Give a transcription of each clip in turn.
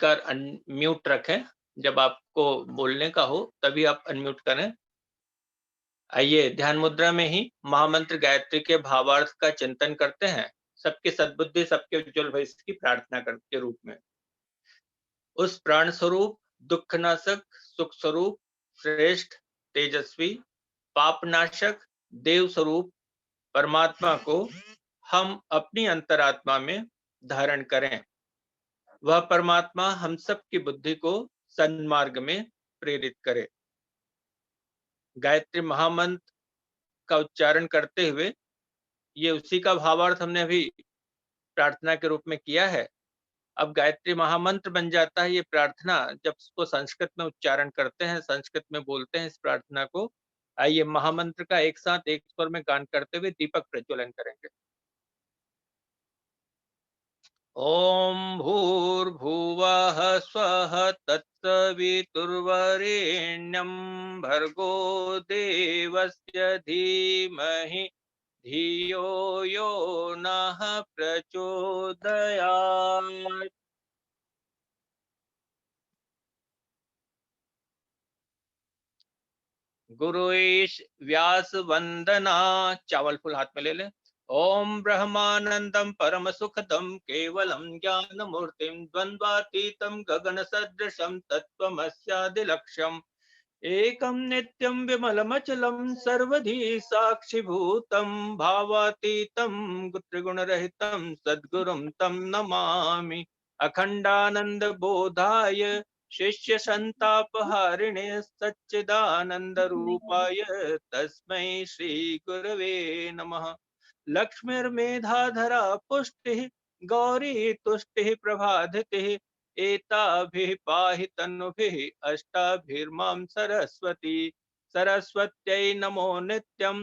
Speaker unmute रखें। जब आपको बोलने का हो तभी आप अनम्यूट करें। आइए ध्यान मुद्रा में ही महामंत्र गायत्री के भावार्थ का चिंतन करते हैं। सबकी सद्बुद्धि, सबके उज्जवल भविष्य की प्रार्थना के रूप में। उस प्राण स्वरूप, दुखनाशक, सुख स्वरूप, श्रेष्ठ, तेजस्वी, पापनाशक, देव स्वरूप परमात्मा को हम अपनी अंतरात्मा में धारण करें। वह परमात्मा हम सब की बुद्धि को सन्मार्ग में प्रेरित करे। गायत्री महामंत्र का उच्चारण करते हुए, ये उसी का भावार्थ हमने अभी प्रार्थना के रूप में किया है। अब गायत्री महामंत्र बन जाता है ये प्रार्थना जब इसको संस्कृत में उच्चारण करते हैं, संस्कृत में बोलते हैं इस प्रार्थना को। आइए महामंत्र का एक साथ एक स्वर में गान करते हुए दीपक प्रज्वलन करेंगे। ओम भूर्भुवः स्वः तत्सवितुर्वरेण्यं भर्गो देवस्य धीमहि धियो यो नः प्रचोदयात्। गुरुईश व्यास वंदना। चावल फूल हाथ में ले ले। ओम ब्रह्मानंदम परम सुखदम केवलम ज्ञान मूर्तिम द्वंद्वातीतम गगन सदृशम तत्वमस्यादिलक्ष्यम एकम नित्यं विमलमचलं सर्वधी साक्षिभूतं भावातीतं त्रिगुणरहितं सद्गुरुं तं नमामि। अखंडानंद बोधाय शिष्य संतापहारिणे सच्चिदानंद रूपाय तस्मै श्री गुरवे नमः। लक्ष्मीर्मेधाधरा पुष्टिः गौरी तुष्टिः प्रभाधतिः एताभिः पाहि तनुभिः अष्टाभिर्मां सरस्वती। सरस्वत्यै नमो नित्यं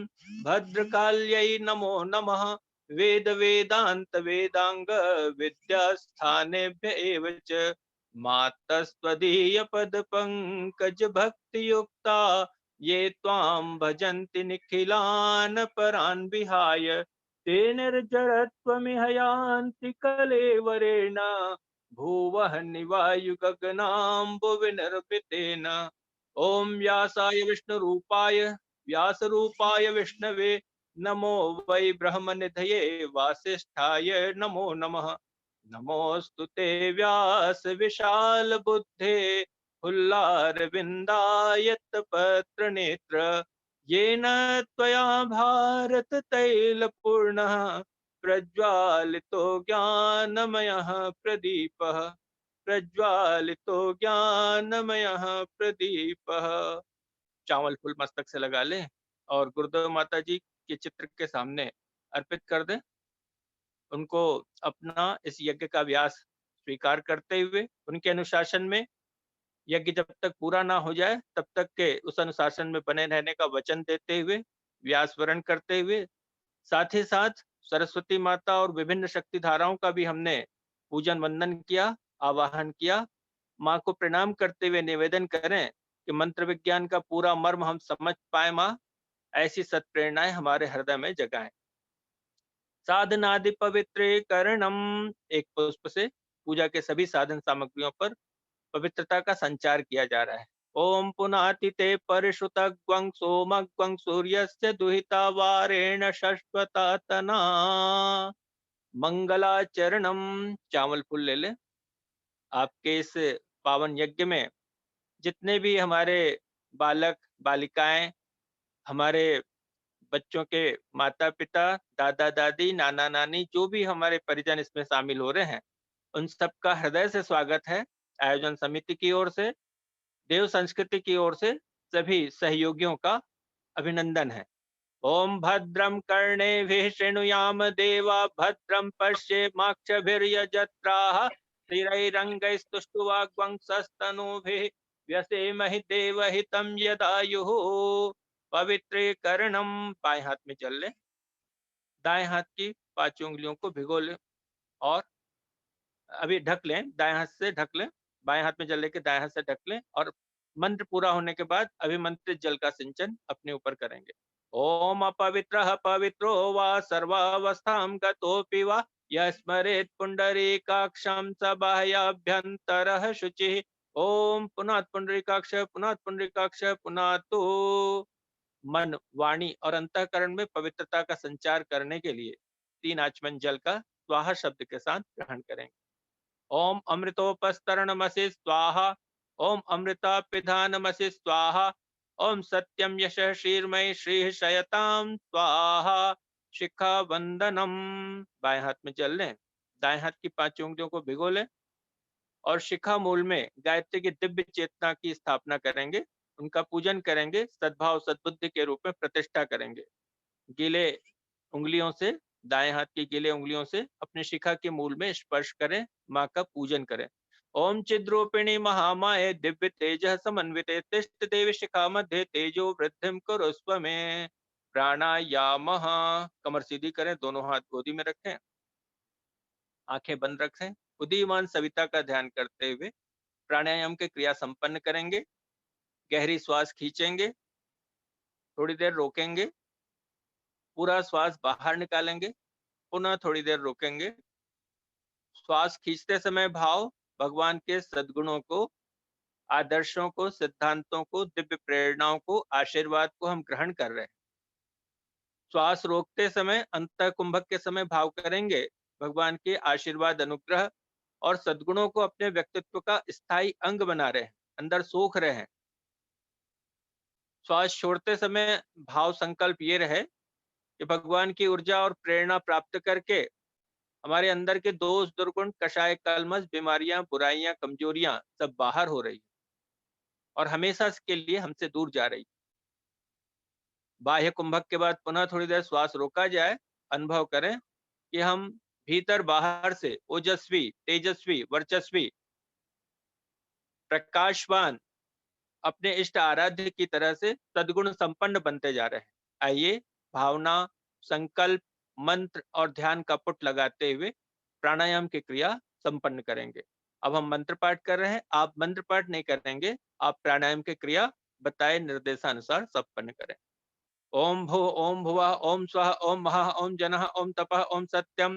भद्रकाल्यै नमो नमः। वेद वेदांत वेदांग विद्यास्थानेभ्य एव च मातस्त्वदीय पद पंकज भक्ति युक्ता ये त्वां भजन्ति निखिलान् परान् विहाय ते निर्जरत्वमिह यान्ति कलेवरेण भुवः निवायुगगनाम्बुविनिर्भितेन। ओम व्यासाय विष्णुरूपाय व्यासरूपाय विष्णवे नमो वै ब्रह्मनिधये वासिष्ठाय नमो नमः। नमोऽस्तु ते व्यास विशाल बुद्धे फुल्लारविन्दायत पत्र नेत्र येन त्वया भारत तैलपूर्णः प्रज्वालितो ज्ञानमयः प्रदीपः प्रज्वालितो ज्ञानमयः प्रदीपः। चावल फूल मस्तक से लगा ले और गुरुदेव माता जी के चित्र के सामने अर्पित कर दे। उनको अपना इस यज्ञ का व्यास स्वीकार करते हुए उनके अनुशासन में यज्ञ जब तक पूरा ना हो जाए तब तक के उस अनुशासन में बने रहने का वचन देते हुए व्यास वरण करते हुए, साथ ही साथ सरस्वती माता और विभिन्न शक्ति धाराओं का भी हमने पूजन वंदन किया, आवाहन किया। माँ को प्रणाम करते हुए निवेदन करें कि मंत्र विज्ञान का पूरा मर्म हम समझ पाए। माँ ऐसी सत्प्रेरणाएं हमारे हृदय में जगाएं। साधनादि पवित्रीकरणम, एक पुष्प से पूजा के सभी साधन सामग्रियों पर पवित्रता का संचार किया जा रहा है। ओम पुनातिते परिश्रुतग्वं सोमग्वं सूर्यस्य दुहिता वारेण शश्वता तना मंगलाचरणम। चावल फूल ले ले। आपके इस पावन यज्ञ में जितने भी हमारे बालक बालिकाएं, हमारे बच्चों के माता पिता, दादा दादी, नाना नानी, जो भी हमारे परिजन इसमें शामिल हो रहे हैं, उन सबका हृदय से स्वागत है। आयोजन समिति की ओर से, देव संस्कृति की ओर से सभी सहयोगियों का अभिनंदन है। ओम भद्रम कर्णेभिः शृणुयाम देवा भद्रम पश्येमाक्षभिर्यजत्राः स्थिरैरङ्गैस्तुष्टुवाग्वंशस्तनूभिः व्यसेमहि देवहितं यदायुः। पवित्रीकरणम, बाएं हाथ में चल ले। दाएं हाथ की 5 उंगलियों को भिगो ले और अभी ढक लें, दाएं हाथ से ढक लें। बाएं हाथ में जल लेके दाएं हाथ से ढक लें और मंत्र पूरा होने के बाद अभिमंत्रित जल का सिंचन अपने ऊपर करेंगे। ओम अपवित्रः पवित्रो वा सर्वावस्थां गतोऽपि वा यः स्मरेत् पुण्डरीकाक्षं स बाह्याभ्यन्तरः शुचिः। ओम पुनात् पुंडरीकाक्ष, पुनात् पुंडरीकाक्ष, पुनातु। मन, वाणी और अंतःकरण में पवित्रता का संचार करने के लिए 3 आचमन जल का स्वाहा शब्द के साथ ग्रहण करेंगे। ओम अमृतोपस्तरणमसि स्वाहा। ओम अमृता पिधानमसि स्वाहा। ओम सत्यम यशः श्रीर्मयि श्री शयताम स्वाहा। शिखा वंदनम। बाएं हाथ में जल लें, दाएं हाथ की 5 उंगलियों को भिगो लें और शिखा मूल में गायत्री की दिव्य चेतना की स्थापना करेंगे। उनका पूजन करेंगे, सद्भाव सद्बुद्धि के रूप में प्रतिष्ठा करेंगे। गीले उंगलियों से, दाएं हाथ की गीले उंगलियों से अपने शिखा के मूल में स्पर्श करें, माँ का पूजन करें। ओम चिद्रूपिणी महामाये दिव्य तेज समन्विते तिष्ठ देवी शिखा मध्य तेजो वृद्धिम करो स्वमे। प्राणायाम। कमर सीधी करें, दोनों हाथ गोदी में रखें, आंखें बंद रखें, उदीयमान सविता का ध्यान करते हुए प्राणायाम की क्रिया संपन्न करेंगे। गहरी श्वास खींचेंगे, थोड़ी देर रोकेंगे, पूरा श्वास बाहर निकालेंगे, पुनः थोड़ी देर रोकेंगे। श्वास खींचते समय भाव भगवान के सद्गुणों को, आदर्शों को, सिद्धांतों को, दिव्य प्रेरणाओं को, आशीर्वाद को हम ग्रहण कर रहे हैं। श्वास रोकते समय अंत कुंभक के समय भाव करेंगे भगवान के आशीर्वाद, अनुग्रह और सद्गुणों को अपने व्यक्तित्व का स्थायी अंग बना रहे हैं, अंदर सोख रहे हैं। श्वास छोड़ते समय भाव संकल्प ये रहे कि भगवान की ऊर्जा और प्रेरणा प्राप्त करके हमारे अंदर के दोष, दुर्गुण, कषाय, कलमश, बीमारियां, बुराइयां, कमजोरियां सब बाहर हो रही और हमेशा के लिए हमसे दूर जा रही। बाह्य कुंभक के बाद पुनः थोड़ी देर श्वास रोका जाए, अनुभव करें कि हम भीतर बाहर से ओजस्वी, तेजस्वी, वर्चस्वी, प्रकाशवान, अपने इष्ट आराध्य की तरह से सद्गुण संपन्न बनते जा रहे हैं। आइए भावना, संकल्प, मंत्र और ध्यान का पुट लगाते हुए प्राणायाम की क्रिया संपन्न करेंगे। अब हम मंत्र पाठ कर रहे हैं, आप मंत्र पाठ नहीं करेंगे, आप प्राणायाम की क्रिया बताए निर्देशानुसार संपन्न करें। ओम भू ओम भुवः ओम स्वः ओम महः ओम जनः ओम तपः ओम सत्यम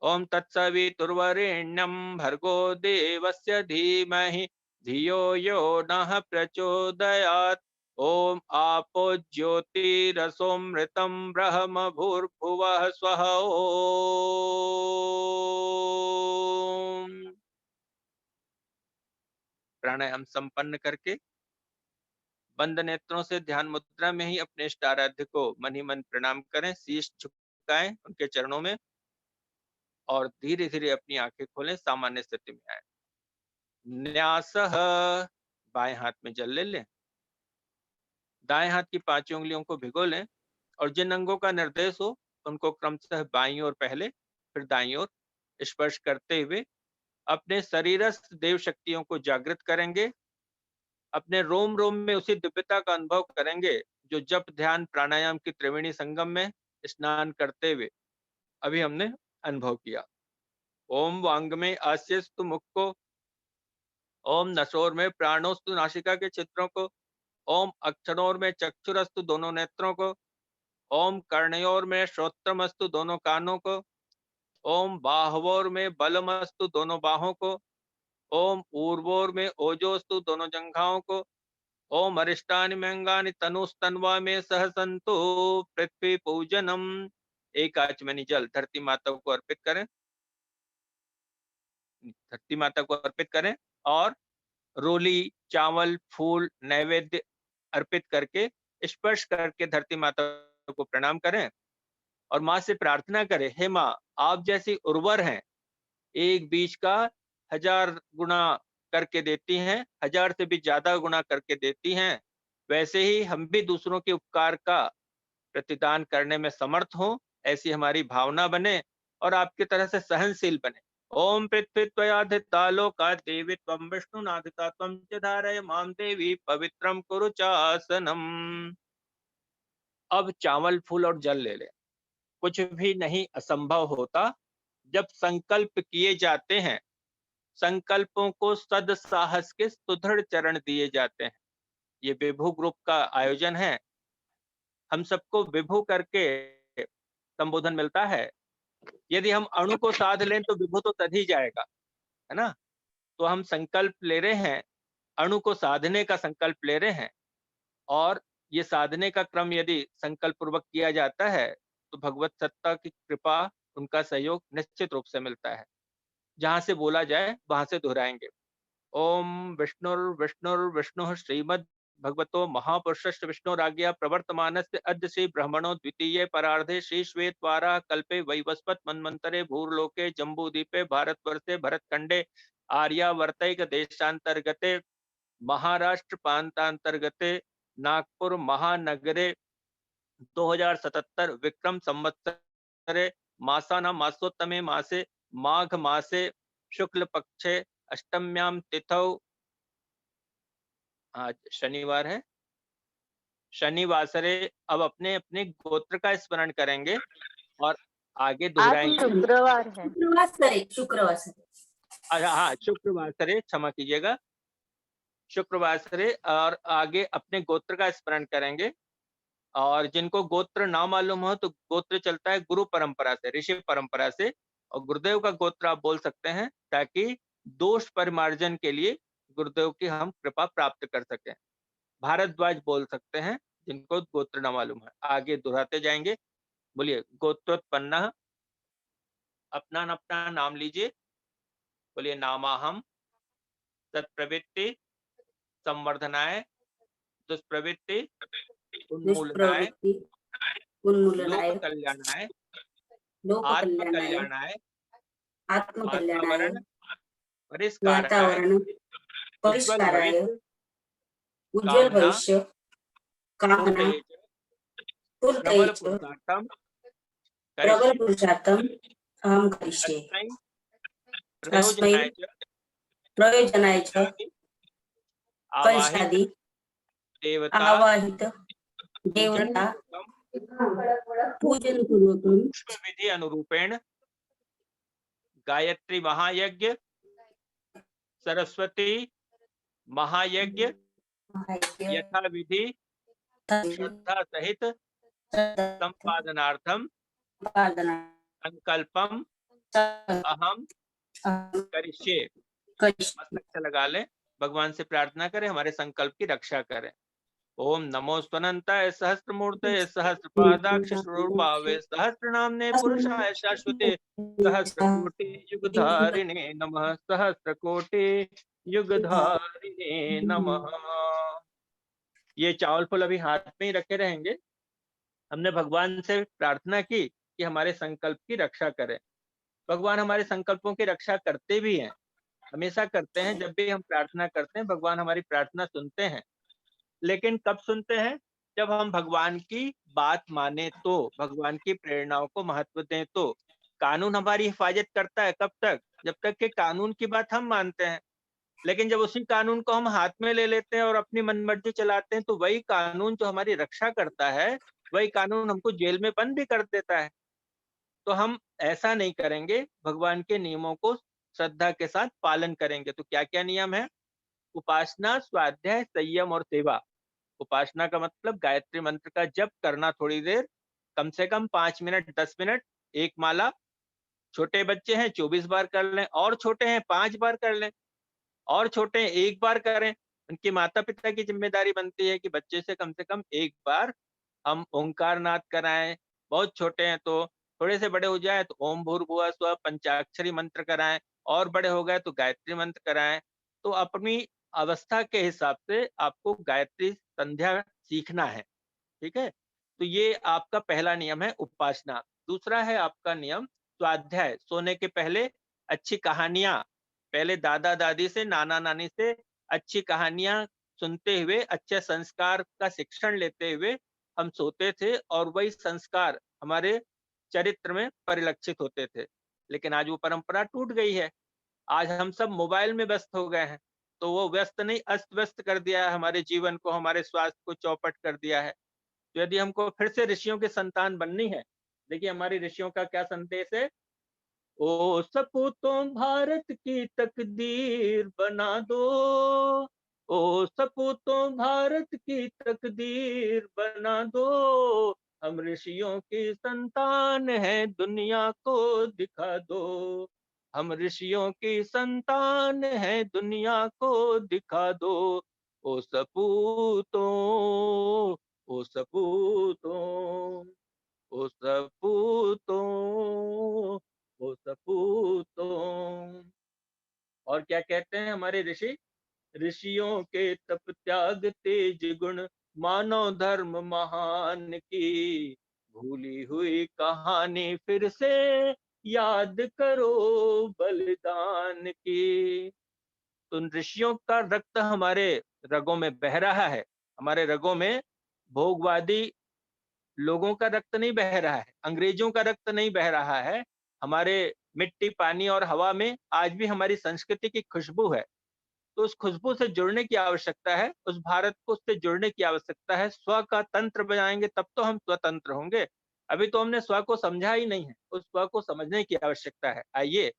ओम तत्सवितुर्वरेण्यं भर्गो देवस्य धीमहि धियो यो नः प्रचोदयात्। ओम आपो ज्योतिरसोमृतं ब्रह्म भूर्भुवः स्वः। ओम। प्राणायाम संपन्न करके बंद नेत्रों से ध्यान मुद्रा में ही अपने इष्ट आराध्य को मन ही मन प्रणाम करें, शीश झुकाएं उनके चरणों में और धीरे धीरे अपनी आंखें खोलें, सामान्य स्थिति में आए। न्यासः, बाएं हाथ में जल ले लें, दाएं हाथ की 5 उंगलियों को भिगो लें और जिन अंगों का निर्देश हो उनको क्रमशः बाईं ओर पहले फिर दाईं ओर स्पर्श करते हुए अपने शरीरस्थ देव शक्तियों को जागृत करेंगे। अपने रोम रोम में उसी दिव्यता का अनुभव करेंगे जो जप, ध्यान, प्राणायाम की त्रिवेणी संगम में स्नान करते हुए अभी हमने अनुभव किया। ओम वांग में आस्यस्तु मुख को, ओम नशोर में प्राणोस्तु नासिका के चित्रों को, ओम अक्षरोर में चक्षुरस्तु दोनों नेत्रों को, ओम कर्णयोर में श्रोत्रमस्तु दोनों कानों को, ओम बाहवोर में बलमस्तु दोनों बाहों को, ओम ऊर्वोर में ओजोस्तु दोनों जंघाओं को, ओम अरिष्टानि में अंगानि तनुस्तन्वा में सहसंतु पृथ्वी पूजनम। एक आचमनी जल धरती माता को अर्पित करें, धरती माता को अर्पित करें और रोली, चावल, फूल, नैवेद्य अर्पित करके स्पर्श करके धरती माता को प्रणाम करें और माँ से प्रार्थना करें, हे माँ, आप जैसी उर्वर हैं, एक बीज का 1000 गुना करके देती हैं, 1000 से भी ज्यादा गुना करके देती हैं। वैसे ही हम भी दूसरों के उपकार का प्रतिदान करने में समर्थ हों, ऐसी हमारी भावना बने और आपकी तरह से सहनशील बने। ओम पृथ्वी त्वयाधिता लोका देवी त्वं विष्णुनाधिता त्वं च धारय मां देवी पवित्रं कुरु चासनम। अब चावल, फूल और जल ले लें। कुछ भी नहीं असंभव होता जब संकल्प किए जाते हैं, संकल्पों को सद साहस के सुदृढ़ चरण दिए जाते हैं। ये विभू ग्रुप का आयोजन है, हम सबको विभू करके संबोधन मिलता है। यदि हम अणु को साध लें तो विभु तो तद ही जाएगा, है ना? तो हम संकल्प ले रहे हैं, अणु को साधने का संकल्प ले रहे हैं, और ये साधने का क्रम यदि संकल्प पूर्वक किया जाता है तो भगवत सत्ता की कृपा, उनका सहयोग निश्चित रूप से मिलता है। जहाँ से बोला जाए वहाँ से दोहराएंगे। ओम विष्णुर्विष्णुः श्रीमद् भगवतो महापुरुषस्य विष्णुराज्ञया प्रवर्तमानस्य अद्य श्री ब्रह्मणो द्वितीये परार्धे श्री श्वेतवाराह कल्पे वैवस्वत मन्वन्तरे भूर्लोके जम्बूद्वीपे भारतवर्षे भरतखण्डे आर्यावर्तैक देशान्तर्गते महाराष्ट्र प्रान्तान्तर्गते नागपुर महानगरे 2077 विक्रम संवत्सरे मासानां मासोत्तमे मासे माघ मासे शुक्ल पक्षे अष्टम्यां तिथौ, आज शनिवार है, शनिवासरे अब अपने अपने गोत्र का स्मरण करेंगे और आगे आज दोहराएंगे। शुक्रवार है। शुक्रवार से अच्छा हाँ, शुक्रवासरे, क्षमा कीजिएगा, शुक्रवासरे, और आगे अपने गोत्र का स्मरण करेंगे। और जिनको गोत्र ना मालूम हो तो गोत्र चलता है गुरु परंपरा से, ऋषि परंपरा से, और गुरुदेव का गोत्र आप बोल सकते हैं ताकि दोष परिमार्जन के लिए गुरुदेव की हम कृपा प्राप्त कर सकें। भारद्वाज बोल सकते हैं जिनको गोत्र ना मालूम है। आगे दोहराते जाएंगे, बोलिए गोत्रोत्पन्न, अपना अपना नाम लीजिए, बोलिए नामाहम सत्प्रवृत्ति संवर्धनाय दुष्प्रवृत्ति उन्मूलनाय लोक कल्याणाय आत्म कल्याणाय वातावरण परिष्काराय उज्ज्वल भविष्य कामना प्रबल पुरुषार्थम प्रबल पुरुषार्थम अहम करिष्ये प्रयोजनाय च प्रयोजनाय च आवाहित देवता आवाहित देवता पूजन पूर्वकम विधि अनुरूपेण गायत्री महायज्ञ, सरस्वती महायज्ञ यथा विधि श्रद्धा सहित संपादनार्थम संकल्पम अहम करिष्ये। मस्तक लगा लें, भगवान से प्रार्थना करें हमारे संकल्प की रक्षा करें। ओम नमो स्वनंताय सहस्त्रमूर्तये सहस्रपादाक्ष स्वरूपावे सहस्रनाम्ने पुरुषाय शाश्वते सहस्रकोटि युगधारिणे नमः सहस्रकोटि युगधारिणे नमः। ये चावल फल अभी हाथ में ही रखे रहेंगे। हमने भगवान से प्रार्थना की कि हमारे संकल्प की रक्षा करें। भगवान हमारे संकल्पों की रक्षा करते भी हैं, हमेशा करते हैं। जब भी हम प्रार्थना करते हैं भगवान हमारी प्रार्थना सुनते हैं, लेकिन कब सुनते हैं? जब हम भगवान की बात माने तो, भगवान की प्रेरणाओं को महत्व दें तो। कानून हमारी हिफाजत करता है कब तक? जब तक कि कानून की बात हम मानते हैं। लेकिन जब उसी कानून को हम हाथ में ले लेते हैं और अपनी मनमर्जी चलाते हैं तो वही कानून जो हमारी रक्षा करता है, वही कानून हमको जेल में बंद भी कर देता है। तो हम ऐसा नहीं करेंगे, भगवान के नियमों को श्रद्धा के साथ पालन करेंगे। तो क्या क्या नियम है? उपासना, स्वाध्याय, संयम और सेवा। उपासना का मतलब गायत्री मंत्र का जप करना थोड़ी देर, कम से कम 5 मिनट 10 मिनट, एक माला। छोटे बच्चे हैं 24 बार कर लें, और छोटे हैं 5 बार कर लें, और छोटे हैं 1 बार करें। उनके माता पिता की जिम्मेदारी बनती है कि बच्चे से कम 1 बार हम ओंकार नाद कराएं। बहुत छोटे हैं तो, थोड़े से बड़े हो जाए तो ओम भूर्भुवः स्वः पंचाक्षरी मंत्र कराएं, और बड़े हो गए तो गायत्री मंत्र कराएं। तो अपनी अवस्था के हिसाब से आपको गायत्री संध्या सीखना है, ठीक है? तो ये आपका पहला नियम है उपासना। दूसरा है आपका नियम स्वाध्याय। सोने के पहले अच्छी कहानियां, पहले दादा दादी से, नाना नानी से अच्छी कहानियां सुनते हुए, अच्छे संस्कार का शिक्षण लेते हुए हम सोते थे, और वही संस्कार हमारे चरित्र में परिलक्षित होते थे। लेकिन आज वो परंपरा टूट गई है। आज हम सब मोबाइल में व्यस्त हो गए हैं, तो वो व्यस्त नहीं, अस्त व्यस्त कर दिया है हमारे जीवन को, हमारे स्वास्थ्य को चौपट कर दिया है। तो यदि हमको फिर से ऋषियों की संतान बननी है, देखिए हमारी ऋषियों का क्या संदेश है? ओ सपूतों भारत की तकदीर बना दो, ओ सपूतों भारत की तकदीर बना दो, हम ऋषियों की संतान है, दुनिया को दिखा दो। हम ऋषियों की संतान है, दुनिया को दिखा दो। ओ सपूतों, ओ सपूतों, ओ सपूतों, ओ सपूतों। और क्या कहते हैं हमारे ऋषि? ऋषियों के तप त्याग तेज गुण, मानव धर्म महान की। भूली हुई कहानी फिर से याद करो, बलिदान की। तो उन ऋषियों का रक्त हमारे रगों में बह रहा है। हमारे रगों में भोगवादी लोगों का रक्त नहीं बह रहा है, अंग्रेजों का रक्त नहीं बह रहा है। हमारे मिट्टी, पानी और हवा में आज भी हमारी संस्कृति की खुशबू है। तो उस खुशबू से जुड़ने की आवश्यकता है, उस भारत को उससे जुड़ने की आवश्यकता है। स्व का तंत्र बनाएंगे तब तो हम स्वतंत्र होंगे। अभी तो हमने स्व को समझा ही नहीं है, उस स्व को समझने की आवश्यकता है। आइए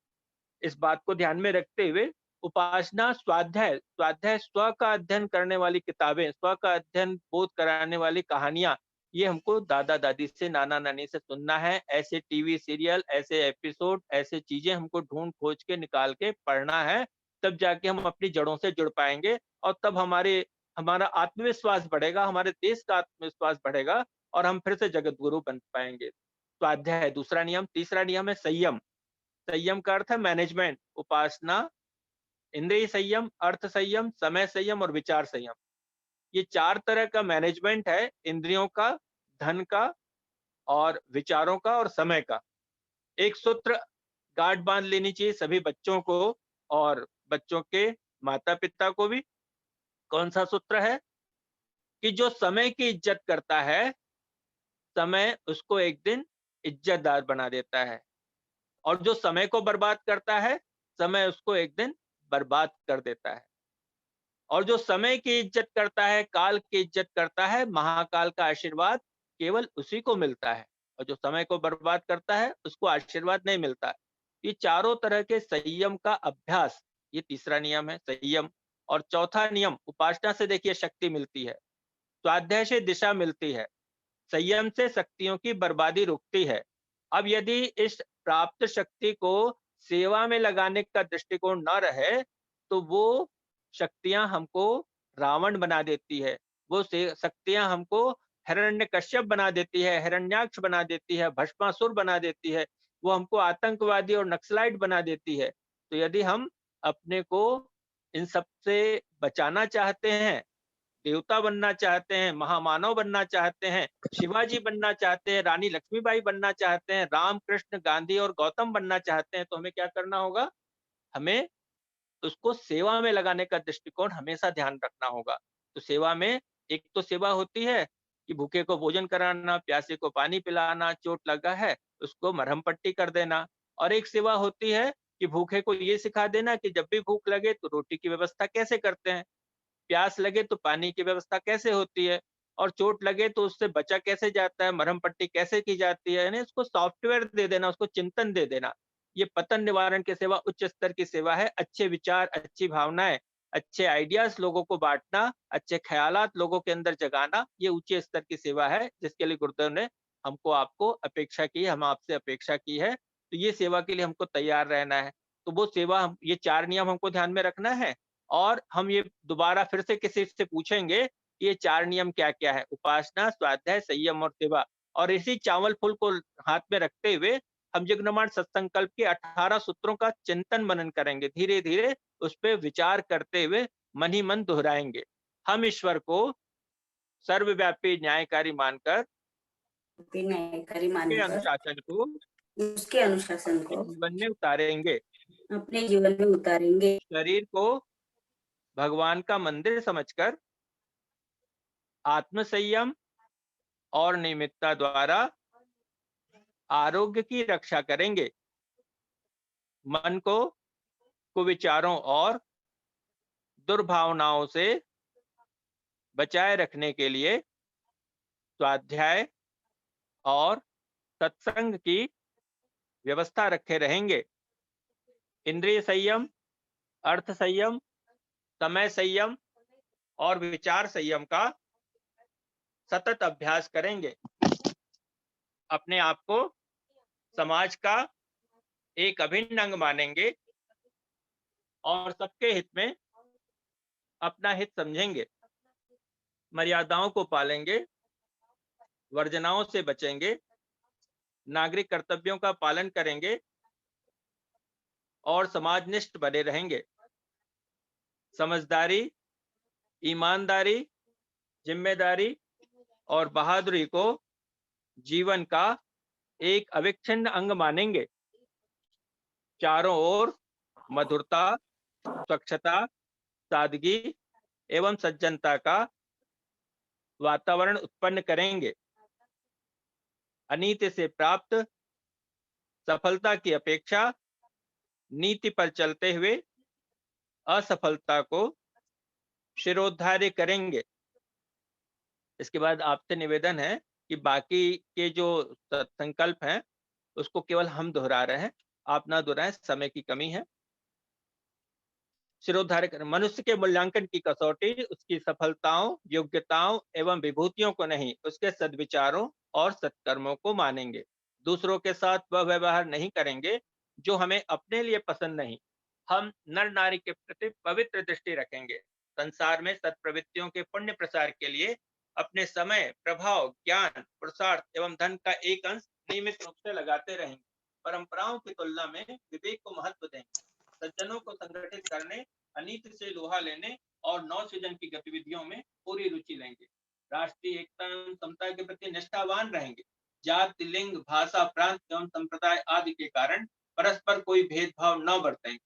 इस बात को ध्यान में रखते हुए उपासना, स्वाध्याय, स्वाध्याय स्व का अध्ययन करने वाली किताबें, स्व का अध्ययन बोध कराने वाली कहानियां, ये हमको दादा दादी से, नाना नानी से सुनना है। ऐसे टीवी सीरियल, ऐसे एपिसोड, ऐसे चीजें हमको ढूंढ खोज के निकाल के पढ़ना है। तब जाके हम अपनी जड़ों से जुड़ पाएंगे और तब हमारा आत्मविश्वास बढ़ेगा, हमारे देश का आत्मविश्वास बढ़ेगा और हम फिर से जगत गुरु बन पाएंगे। स्वाध्याय दूसरा नियम। तीसरा नियम है संयम। संयम का अर्थ है मैनेजमेंट। उपासना, इंद्रिय संयम, अर्थ संयम, समय संयम और विचार संयम। ये चार तरह का मैनेजमेंट है, इंद्रियों का, धन का और विचारों का और समय का। एक सूत्र गांठ बांध लेनी चाहिए सभी बच्चों को और बच्चों के माता पिता को भी। कौन सा सूत्र है? कि जो समय की इज्जत करता है, समय उसको एक दिन इज्जतदार बना देता है, और जो समय को बर्बाद करता है, समय उसको एक दिन बर्बाद कर देता है। और जो समय की इज्जत करता है, काल की इज्जत करता है, महाकाल का आशीर्वाद केवल उसी को मिलता है। और जो समय को बर्बाद करता है, उसको आशीर्वाद नहीं मिलता है। ये चारों तरह के संयम का अभ्यास, ये तीसरा नियम है, संयम। और चौथा नियम, उपासना से देखिए शक्ति मिलती है, स्वाध्याय से दिशा मिलती है, संयम से शक्तियों की बर्बादी रुकती है। अब यदि इस प्राप्त शक्ति को सेवा में लगाने का दृष्टिकोण न रहे, तो वो शक्तियां हमको रावण बना देती है, वो शक्तियां हमको हिरण्यकश्यप बना देती है, हिरण्याक्ष बना देती है, भस्मासुर बना देती है, वो हमको आतंकवादी और नक्सलाइट बना देती है। तो यदि हम अपने को इन सब से बचाना चाहते हैं, देवता बनना चाहते हैं, महामानव बनना चाहते हैं, शिवाजी बनना चाहते हैं, रानी लक्ष्मीबाई बनना चाहते हैं, राम, कृष्ण, गांधी और गौतम बनना चाहते हैं, तो हमें क्या करना होगा? हमें उसको सेवा में लगाने का दृष्टिकोण हमेशा ध्यान रखना होगा। तो सेवा में एक तो सेवा होती है कि भूखे को भोजन कराना, प्यासे को पानी पिलाना, चोट लगा है उसको मरहम पट्टी कर देना। और एक सेवा होती है कि भूखे को ये सिखा देना कि जब भी भूख लगे तो रोटी की व्यवस्था कैसे करते हैं, प्यास लगे तो पानी की व्यवस्था कैसे होती है, और चोट लगे तो उससे बचा कैसे जाता है, मरहम पट्टी कैसे की जाती है। यानी उसको सॉफ्टवेयर दे देना, उसको चिंतन दे देना। ये पतन निवारण की सेवा उच्च स्तर की सेवा है। अच्छे विचार, अच्छी भावनाएं, अच्छे आइडियाज लोगों को बांटना, अच्छे ख्यालात लोगों के अंदर जगाना, ये ऊंचे स्तर की सेवा है, जिसके लिए गुरुदेव ने हमको, आपको अपेक्षा की, हम आपसे अपेक्षा की है। तो ये सेवा के लिए हमको तैयार रहना है। तो वो सेवा, ये चार नियम हमको ध्यान में रखना है। और हम ये दोबारा फिर से किसी से पूछेंगे कि ये चार नियम क्या क्या है: उपासना, स्वाध्याय, संयम और सेवा। और इसी चावल फूल को हाथ में रखते हुए हम यज्ञ सत्संकल्प के 18 सूत्रों का चिंतन मनन करेंगे, धीरे धीरे उस पर विचार करते हुए मन ही मन दोहराएंगे। हम ईश्वर को सर्वव्यापी न्यायकारी मानकर विनयकारी के मानकर अनुशासन को उसके अनुशासन अपने को जीवन में उतारेंगे। अपने जीवन में उतारेंगे। शरीर को भगवान का मंदिर समझकर आत्म संयम और नियमितता द्वारा आरोग्य की रक्षा करेंगे। मन को कुविचारों और दुर्भावनाओं से बचाए रखने के लिए स्वाध्याय और सत्संग की व्यवस्था रखे रहेंगे। इंद्रिय संयम, अर्थ संयम, समय संयम और विचार संयम का सतत अभ्यास करेंगे। अपने आप को समाज का एक अभिन्न अंग मानेंगे और सबके हित में अपना हित समझेंगे, मर्यादाओं को पालेंगे, वर्जनाओं से बचेंगे, नागरिक कर्तव्यों का पालन करेंगे और समाजनिष्ठ बने रहेंगे। समझदारी, ईमानदारी, जिम्मेदारी और बहादुरी को जीवन का एक अविच्छिन्न अंग मानेंगे। चारों ओर मधुरता, स्वच्छता, सादगी एवं सज्जनता का वातावरण उत्पन्न करेंगे। अनीति से प्राप्त सफलता की अपेक्षा नीति पर चलते हुए असफलता को शिरोधार्य करेंगे। इसके बाद आपसे निवेदन है कि बाकी के जो संकल्प हैं उसको केवल हम दोहरा रहे हैं, आप ना दोहराएं, समय की कमी है। शिरोधार्य करें। मनुष्य के मूल्यांकन की कसौटी उसकी सफलताओं, योग्यताओं एवं विभूतियों को नहीं, उसके सद्विचारों और सत्कर्मों को मानेंगे। दूसरों के साथ वह व्यवहार नहीं करेंगे जो हमें अपने लिए पसंद नहीं। हम नर नारी के प्रति पवित्र दृष्टि रखेंगे। संसार में सत्प्रवृत्तियों के पुण्य प्रसार के लिए अपने समय, प्रभाव, ज्ञान, पुरुषार्थ एवं धन का एक अंश नियमित रूप से लगाते रहेंगे। परंपराओं की तुलना में विवेक को महत्व देंगे। सज्जनों को संगठित करने, अनीति से लोहा लेने और नवसृजन की गतिविधियों में पूरी रुचि लेंगे। राष्ट्रीय एकता एवं समता के प्रति निष्ठावान रहेंगे। जाति, लिंग, भाषा, प्रांत एवं संप्रदाय आदि के कारण परस्पर कोई भेदभाव न बरतेंगे।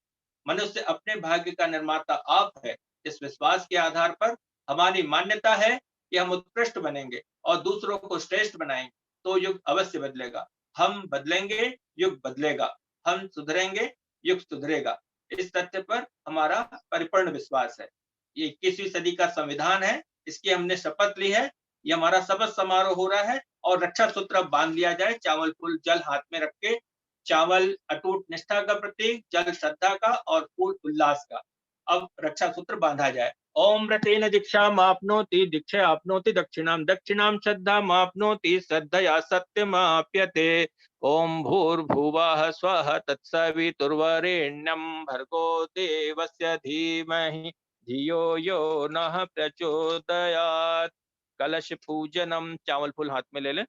मनुष्य अपने भाग्य का निर्माता आप है। इस विश्वास के आधार पर हमारी मान्यता है कि हम उत्कृष्ट बनेंगे और दूसरों को श्रेष्ठ बनाएंगे, तो युग अवश्य बदलेगा। हम बदलेंगे, युग बदलेगा। हम सुधरेंगे, युग सुधरेगा। इस तथ्य पर हमारा परिपूर्ण विश्वास है। ये 21वीं सदी का संविधान है, इसकी हमने शपथ ली है। ये हमारा शपथ समारोह हो रहा है और रक्षा सूत्र अब बांध लिया जाए। चावल, फूल, जल हाथ में रख के। चावल अटूट निष्ठा का प्रतीक, जल श्रद्धा का और फूल उल्लास का। अब रक्षा सूत्र बांधा जाए। ओम रतेन दीक्षामाप्नोति दीक्षाप्नोति दक्षिणां दक्षिणां श्रद्धामाप्नोति श्रद्धया सत्यमाप्यते। ओम भूर्भुवः स्वः तत्सवितुर्वरेण्यं भर्गो देवस्य धीमहि धियो यो नः प्रचोदयात्। कलश पूजनम। चावल फूल हाथ में ले लें।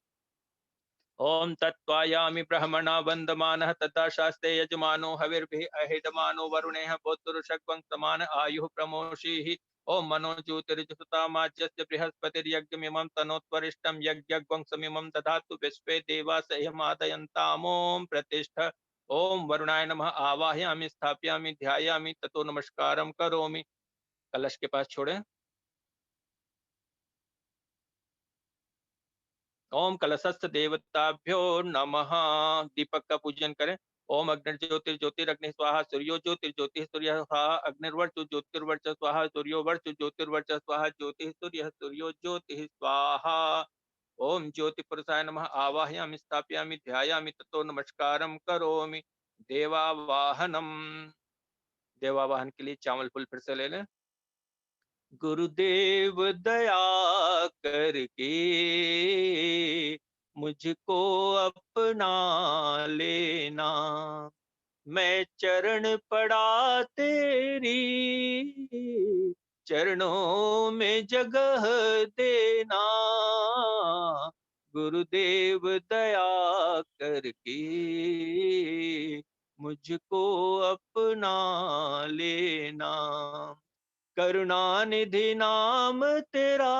ओम तत्त्वायामि ब्रह्मणा वंदमानः तथा शास्त्रे यजमानो हविर्भिः अहिडमानो वरुणेः पुत्रुषक्वं समान आयुः प्रमोषीः। ओम मनो ज्योतिर्जुषतामाज्यस्य बृहस्पतिर्यज्ञमिमं तनोत्वरिष्टं यज्ञग्वंसमिमं दधातु विश्वे देवास इयमादयन्तामोम प्रतिष्ठ। ओम वरुणाय नमः। आवाहयामि, स्थापयामि, ध्यायामि, ततो नमस्कारं करोमि। कलश के पास छोड़ें। ओम कलशस्थ देवताभ्यो नमः। दीपक का पूजन करें। ओम अग्निर्ज्योतिर्ज्योतिरग्नि स्वाहा सूर्यो ज्योतिर्ज्योति सूर्य स्वाहा अग्निर्वर्चु ज्योतिर्वर्च स्वाहा सूर्यो वर्चु ज्योतिर्वर्च स्वाहा ज्योति सूर्य सूर्यो ज्योति स्वाहा। ओम ज्योति पुरुषाय नमः। आवाहयामि, स्थापयामि, ध्यायामि, ततो नमस्कारं करोमि। देवावाहनम। देवावाहन के लिए चावल फूल फिर से ले लें। गुरुदेव दया करके मुझको अपना लेना। मैं चरण पड़ा तेरी, चरणों में जगह देना। गुरुदेव दया करके मुझको अपना लेना। करुणानिधि नाम तेरा,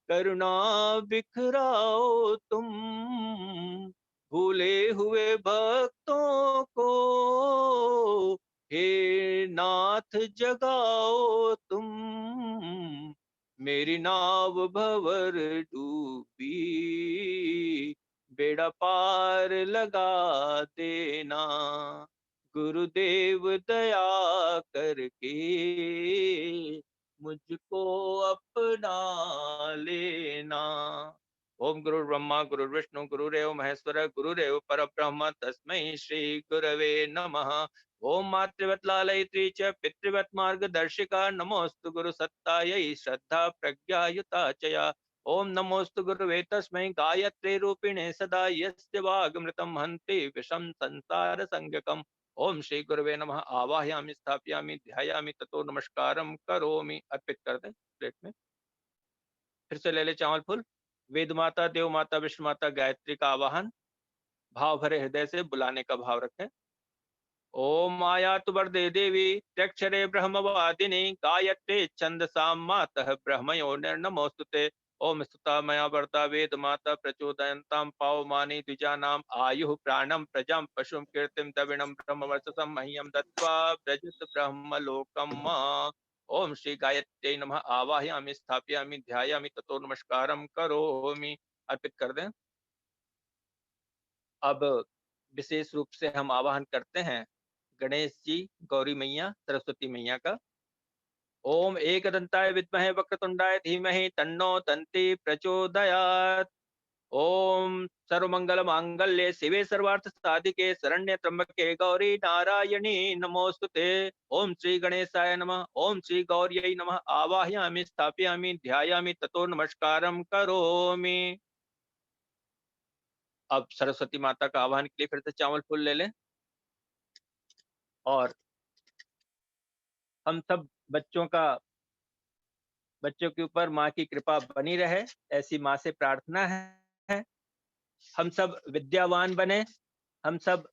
करुणा बिखराओ तुम। भूले हुए भक्तों को हे नाथ जगाओ तुम। मेरी नाव भंवर डूबी, बेड़ा पार लगा देना। गुरुदेव दया करके मुझको अपना लेना। ओम गुरु ब्रह्मा गुरु विष्णु गुरुरेव महेश्वर गुरुरेव परब्रह्म तस्मै श्री गुरवे नमः। ओम मातृवत लालयित्री च पितृवत मार्गदर्शिका नमोस्तु गुरु सत्तायै श्रद्धा प्रज्ञायुता चया। ओम नमोस्तु गुरुवे तस्मै गायत्री रूपिणे सदा यस्य वागमृतं हन्ति विषम संसार संज्ञकम्। ओम श्री गुरुवे नमः। आवाहयामि स्थापयामि ध्यायामि ततो नमस्कारम करोमि। अर्पित कर दें प्लेट में। फिर से ले ले चावल फूल। वेद माता, देव माता, विष्णु माता, गायत्री का आवाहन भाव भरे हृदय से बुलाने का भाव रखें। ओम आयातु वरदे देवी त्यक्षरे ब्रह्मवादिनी गायत्री छंदसां मातः ब्रह्मयो निर्नमोस्तुते। ओम स्तुता मया वरदा वेद माता प्रचोदयन्तां पावमानि द्विजानाम् आयुः प्राणं प्रजां पशुं कीर्तिं द्रविणं ब्रह्मवर्चसं मह्यं दत्त्वा व्रजत ब्रह्मलोकम्। ओम श्री गायत्र्यै नमः। आवाहयामि स्थापयामि ध्यायामि ततो नमस्कारं करोमि। अर्पित कर दें। अब विशेष रूप से हम आवाहन करते हैं गणेश जी, गौरी मैया, सरस्वती मैया का। ओम एकदंताय विद्महे वक्रतुंडाय धीमहि तन्नो दन्ति प्रचोदयात्। ओम सर्वमंगल मांगल्ये शिवे सर्वार्थ साधिके शरण्य त्र्यंबके गौरी नारायणी नमोस्तुते। ओम श्री गणेशाय नमः। ओम श्री गौर्यै नमः। आवाहयामि स्थापयामि ध्यायामि ततो नमस्कारं करोमि। अब सरस्वती माता का आवाहन के लिए फिर से चावल फूल ले लें और हम सब बच्चों के ऊपर माँ की कृपा बनी रहे, ऐसी माँ से प्रार्थना है। हम सब विद्यावान बने, हम सब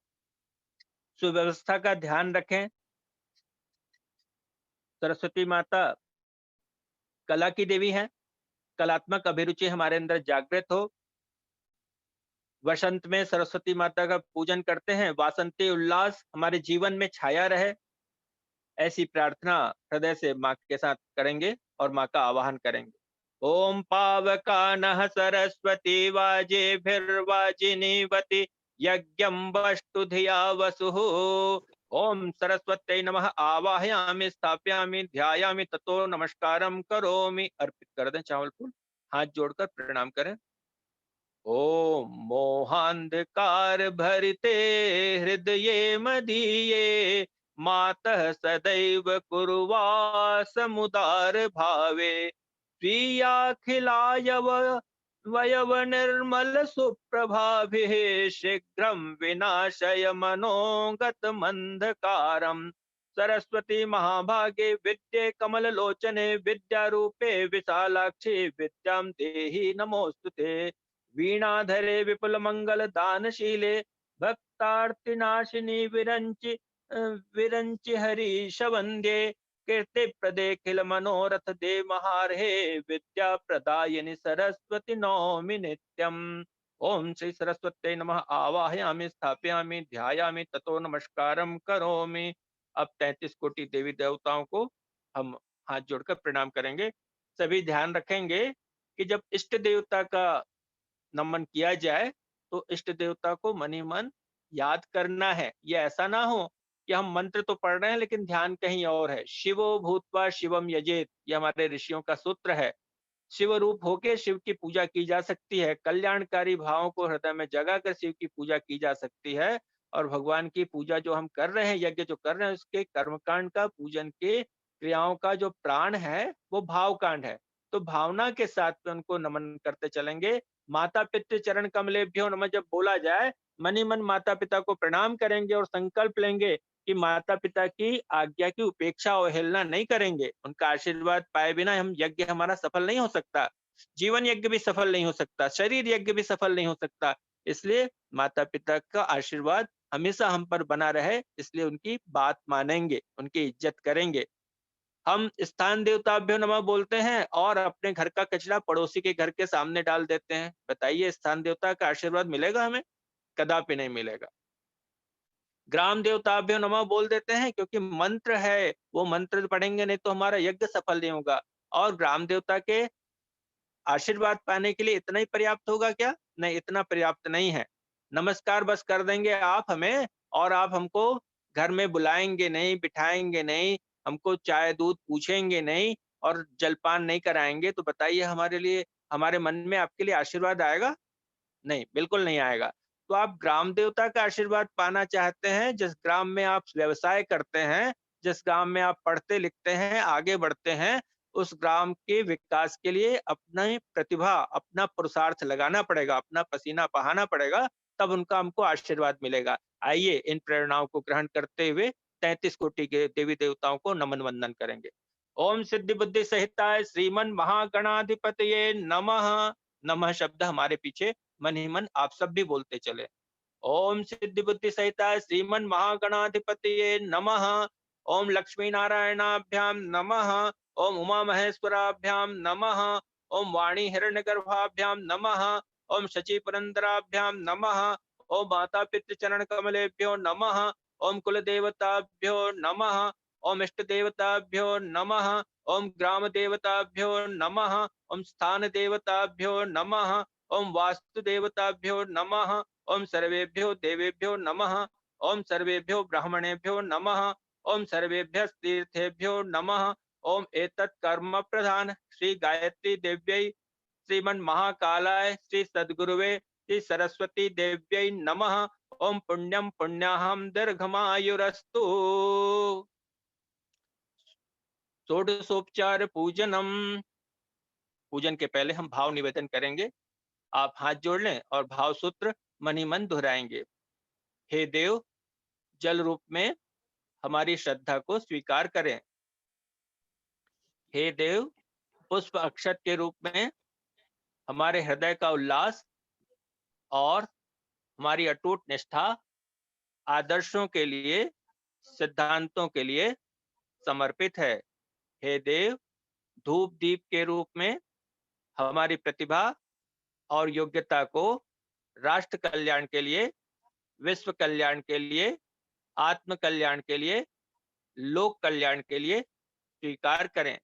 सुव्यवस्था का ध्यान रखें। सरस्वती माता कला की देवी है। कलात्मक अभिरुचि हमारे अंदर जागृत हो। वसंत में सरस्वती माता का पूजन करते हैं, वासंती उल्लास हमारे जीवन में छाया रहे, ऐसी प्रार्थना हृदय से माँ के साथ करेंगे और माँ का आवाहन करेंगे। ओम पावकानः सरस्वती वाजिभिर्वाजिनीवति यज्ञं वस्तु धिया वसुः। ओम सरस्वत्यै नमः। आवाहयामि स्थापयामि ध्यायामि ततो नमस्कारं करोमि। अर्पित कर दें चावल फूल। हाथ जोड़कर प्रणाम करें। ओम मोहांधकार भरिते हृदये मदीये मातः सदैव कुर्वासमुदार भावे स्वीयाखिलाय वयव निर्मल सुप्रभाभिः शीघ्रं विनाशय मनोगत मंधकारम्। सरस्वती महाभागे विद्ये कमल लोचने विद्यारूपे विशालाक्षी विद्यां देहि नमोस्तुते। वीणाधरे विपुल मंगल दानशीले भक्तार्तिनाशिनी विरंचि हरीश वंद्ये कीर्ति प्रदेखिल मनोरथ दे महारहे विद्या प्रदायिनी सरस्वती नौमि नित्यम। ओम श्री सरस्वत्यै नमः। आवाहयामि स्थापयामि ध्यायामि ततो नमस्कारं करोमि। अब 33 कोटि देवी देवताओं को हम हाथ जोड़कर प्रणाम करेंगे। सभी ध्यान रखेंगे कि जब इष्ट देवता का नमन किया जाए तो इष्ट देवता को मन ही मन याद करना है। ये ऐसा ना हो कि हम मंत्र तो पढ़ रहे हैं लेकिन ध्यान कहीं और है। शिवो भूत्वा शिवम यजेत, ये हमारे ऋषियों का सूत्र है। शिव रूप होके शिव की पूजा की जा सकती है। कल्याणकारी भावों को हृदय में जगा कर शिव की पूजा की जा सकती है। और भगवान की पूजा जो हम कर रहे हैं, यज्ञ जो कर रहे हैं, उसके कर्मकांड का, पूजन के क्रियाओं का जो प्राण है वो भाव कांड है। तो भावना के साथ में उनको नमन करते चलेंगे। माता पितृ चरण कमलेभ्यो नमः जब बोला जाए, मन ही मन माता पिता को प्रणाम करेंगे और संकल्प लेंगे कि माता पिता की आज्ञा की उपेक्षा अवहेलना नहीं करेंगे। उनका आशीर्वाद पाए बिना हम यज्ञ हमारा सफल नहीं हो सकता। जीवन यज्ञ भी सफल नहीं हो सकता, शरीर यज्ञ भी सफल नहीं हो सकता। इसलिए माता पिता का आशीर्वाद हमेशा हम पर बना रहे, इसलिए उनकी बात मानेंगे, उनकी इज्जत करेंगे। हम स्थान देवताभ्यो नमः बोलते हैं और अपने घर का कचरा पड़ोसी के घर के सामने डाल देते हैं। बताइए स्थान देवता का आशीर्वाद मिलेगा हमें? कदापि नहीं मिलेगा। ग्राम देवताभ्यो नमः बोल देते हैं क्योंकि मंत्र है, वो मंत्र पढ़ेंगे नहीं तो हमारा यज्ञ सफल नहीं होगा। और ग्राम देवता के आशीर्वाद पाने के लिए इतना ही पर्याप्त होगा क्या? नहीं, इतना पर्याप्त नहीं है। नमस्कार बस कर देंगे आप हमें और आप हमको घर में बुलाएंगे नहीं, बिठाएंगे नहीं, हमको चाय दूध पूछेंगे नहीं और जलपान नहीं कराएंगे, तो बताइए हमारे लिए, हमारे मन में आपके लिए आशीर्वाद आएगा? नहीं, बिल्कुल नहीं आएगा। तो आप ग्राम देवता का आशीर्वाद पाना चाहते हैं, जिस ग्राम में आप व्यवसाय करते हैं, जिस गांव में आप पढ़ते लिखते हैं, आगे बढ़ते हैं, उस ग्राम के विकास के लिए अपनी प्रतिभा, अपना पुरुषार्थ लगाना पड़ेगा, अपना पसीना बहाना पड़ेगा, तब उनका हमको आशीर्वाद मिलेगा। आइए इन प्रेरणाओं को ग्रहण करते हुए 33 कोटि के देवी देवताओं को नमन वंदन करेंगे। ओम सिद्धि बुद्धि सहिताय श्रीमन महागणाधिपतये नमः। नमः शब्द हमारे पीछे मन ही मन आप सब भी बोलते चले। ओम सिद्धि बुद्धि सहिताय श्रीमन महागणाधिपतये नमः। ओम लक्ष्मी नारायणाभ्याम नमः। ओम उमा महेश्वराभ्याम नमः। ओम वाणी हिरण्यगर्भाभ्याम नमः। ओम शची पुरंदराभ्याम नमः। ओम माता पितृ चरण कमलेभ्यो नमः। ओम कुल देवताभ्यो नमः। ओम इष्ट देवताभ्यो नमः। ओम ग्राम देवताभ्यो नमः। ओम स्थान देवताभ्यो नमः। ओम वास्तु देवताभ्यो नमः। ओम सर्वेभ्यो देवेभ्यो नमः। ओम सर्वेभ्यो ब्राह्मणेभ्यो नमः। ओम सर्वेभ्यः तीर्थेभ्यो नमः। ओम एतत् कर्म प्रधान श्री गायत्री देव्यै श्रीमन महाकालाय श्री सद्गुरुवे श्री सरस्वती देव्यै नमः। ओम पुण्यम पुण्याहम दीर्घमायुरस्तु। षोडशोपचार पूजनम। पूजन के पहले हम भाव निवेदन करेंगे। आप हाथ जोड़ लें और भाव सूत्र मन ही मन दोहराएंगे। हे देव, जल रूप में हमारी श्रद्धा को स्वीकार करें। हे देव, पुष्प अक्षत के रूप में हमारे हृदय का उल्लास और हमारी अटूट निष्ठा आदर्शों के लिए, सिद्धांतों के लिए समर्पित है। हे देव, धूप दीप के रूप में हमारी प्रतिभा और योग्यता को राष्ट्र कल्याण के लिए, विश्व कल्याण के लिए, आत्म कल्याण के लिए, लोक कल्याण के लिए स्वीकार करें।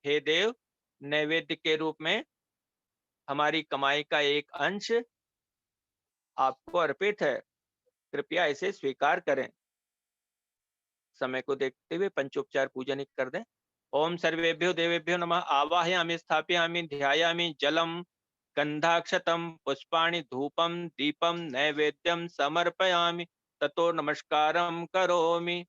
हे देव, नैवेद्य के रूप में हमारी कमाई का एक अंश आपको अर्पित है, कृपया इसे स्वीकार करें। समय को देखते हुए पंचोपचार पूजन कर दें। ओम सर्वेभ्यो देवेभ्यो नमः। आवाहयामि स्थापयामि ध्यायामि जलम गंधाक्षतम पुष्पाणि धूपम दीपम नैवेद्यम समर्पयामि ततो नमस्कारं करोमि।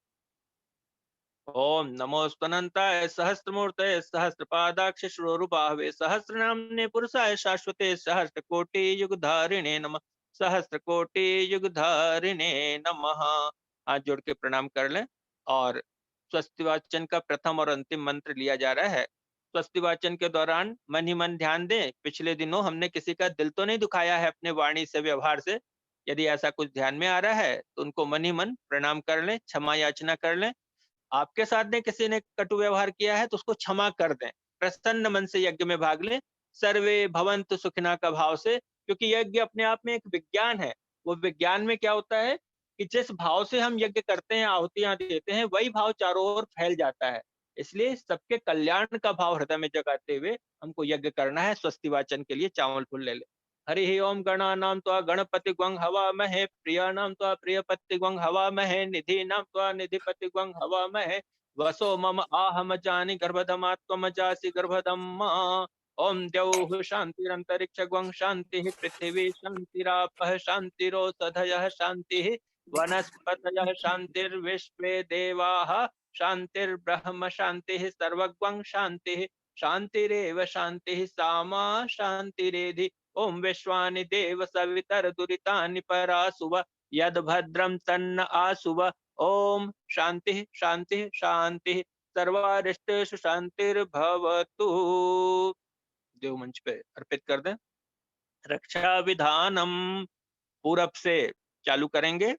ओम नमोस्तनंताय सहस्त्रमूर्तये सहस्रपादाक्ष श्रोरुबाहवे सहस्रनाम्ने पुरुषाय शाश्वते सहस्रकोटि युगधारिणे नमः। सहस्रकोटि युगधारिणे नमः। हाथ जोड़ के प्रणाम कर लें और स्वस्ति वाचन का प्रथम और अंतिम मंत्र लिया जा रहा है। स्वस्ति वाचन के दौरान मन ही मन ध्यान दें, पिछले दिनों हमने किसी का दिल तो नहीं दुखाया है अपने वाणी से, व्यवहार से। यदि ऐसा कुछ ध्यान में आ रहा है तो उनको मन ही मन प्रणाम कर लें, क्षमा याचना कर लें। आपके साथ में किसी ने कटु व्यवहार किया है तो उसको क्षमा कर दें, प्रसन्न मन से यज्ञ में भाग लें, सर्वे भवन्तु सुखिनः का भाव से, क्योंकि यज्ञ अपने आप में एक विज्ञान है। वो विज्ञान में क्या होता है कि जिस भाव से हम यज्ञ करते हैं, आहुतियां देते हैं, वही भाव चारों ओर फैल जाता है। इसलिए सबके कल्याण का भाव हृदय में जगाते हुए हमको यज्ञ करना है। स्वस्ति वाचन के लिए चावल फूल ले ले। हरि ओम गणानां त्वा गणपतिग्वं हवामहे प्रियाणां त्वा प्रियपतिग्वं हवामहे निधीनां त्वा निधिपतिग्वं हवामहे वसो मम आहमजानि गर्भधमा त्वमजासि गर्भधम्मा। ओम द्यौः शान्तिरन्तरिक्षगं शान्तिः पृथिवी शान्तिरापः शान्तिरोषधयः शान्तिः वनस्पतयः शान्तिर्विश्वे देवाः शान्तिर्ब्रह्म शान्तिः सर्वगं शान्तिः शान्तिरेव शान्तिः सामा शान्तिरेधि। ओम विश्वानि देव सवितर दुरितानि परासुव यद भद्रम तन्न आसुव। ओम शांति शांति शांति सर्वारिष्टेषु शांतिर्भवतु। देव मंच पे अर्पित कर दें। रक्षा विधानम पूरब से चालू करेंगे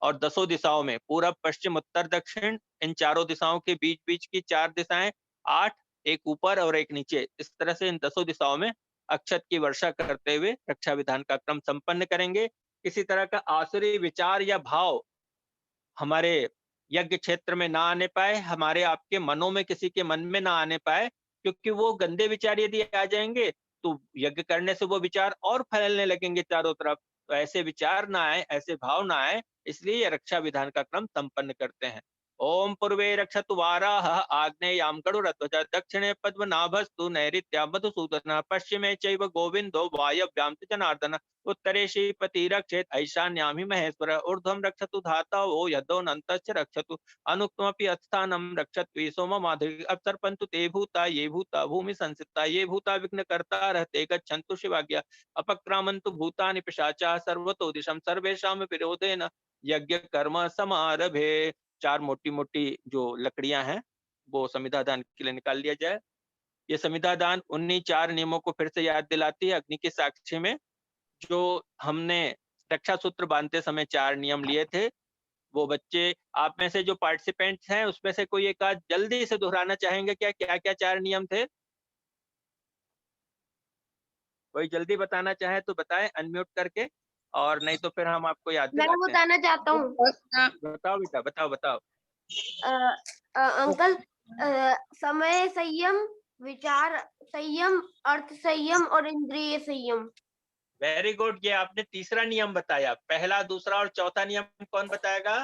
और 10 दिशाओं में, पूरब पश्चिम उत्तर दक्षिण, इन चारों दिशाओं के बीच बीच की 4 दिशाएं, 8, एक ऊपर और एक नीचे, इस तरह से इन 10 दिशाओं में अक्षत की वर्षा करते हुए रक्षा विधान का क्रम संपन्न करेंगे। किसी तरह का आसुरी विचार या भाव हमारे यज्ञ क्षेत्र में ना आने पाए, हमारे आपके मनों में किसी के मन में ना आने पाए, क्योंकि वो गंदे विचार यदि आ जाएंगे तो यज्ञ करने से वो विचार और फैलने लगेंगे चारों तरफ। तो ऐसे विचार ना आए, ऐसे भाव ना आए, इसलिए रक्षा विधान का क्रम संपन्न करते हैं। ओम पूर्वे रक्षतु वाराह आग्नेयां गरुड़ध्वज दक्षिणे पद्मनाभस्तु नैऋत्यां मधुसूदन पश्चिमे चैव गोविंदो वायव्यां च जनार्दन उत्तरे श्रीपति रक्षेत ऐशान्यां हि महेश्वर ऊर्ध्वं रक्षतु धातवो यदोऽनन्तश्च रक्षतु अनुक्तमपि अस्थानं रक्षत्वि सोममाधि अपसर्पन्तु ते भूता ये भूता भूमि संसिता ये भूता विघ्नकर्ता रहते गच्छन्तु शिवाज्ञा अपक्रामन्तु भूतानि पिशाचा सर्वतो दिशं सर्वेषां विरोधेन यज्ञ कर्म समारभे। चार मोटी मोटी जो लकड़ियां हैं वो संविदा दान के लिए निकाल लिया जाए। ये संविदा दान उन्हीं चार नियमों को फिर से याद दिलाती है अग्नि के साक्षी में। जो हमने रक्षा सूत्र बांधते समय चार नियम लिए थे, वो बच्चे आप में से जो पार्टिसिपेंट्स हैं उसमें से कोई एक आध जल्दी से दोहराना चाहेंगे क्या, क्या क्या चार नियम थे? कोई जल्दी बताना चाहे तो बताएं अनम्यूट करके, और नहीं तो फिर हम आपको याद मैं दिलाते हैं। बताना चाहता हूँ। बताओ बेटा, बताओ बताओ। अंकल, समय संयम, विचार संयम, अर्थ संयम और इंद्रिय संयम। वेरी गुड, ये आपने तीसरा नियम बताया। पहला, दूसरा और चौथा नियम कौन बताएगा?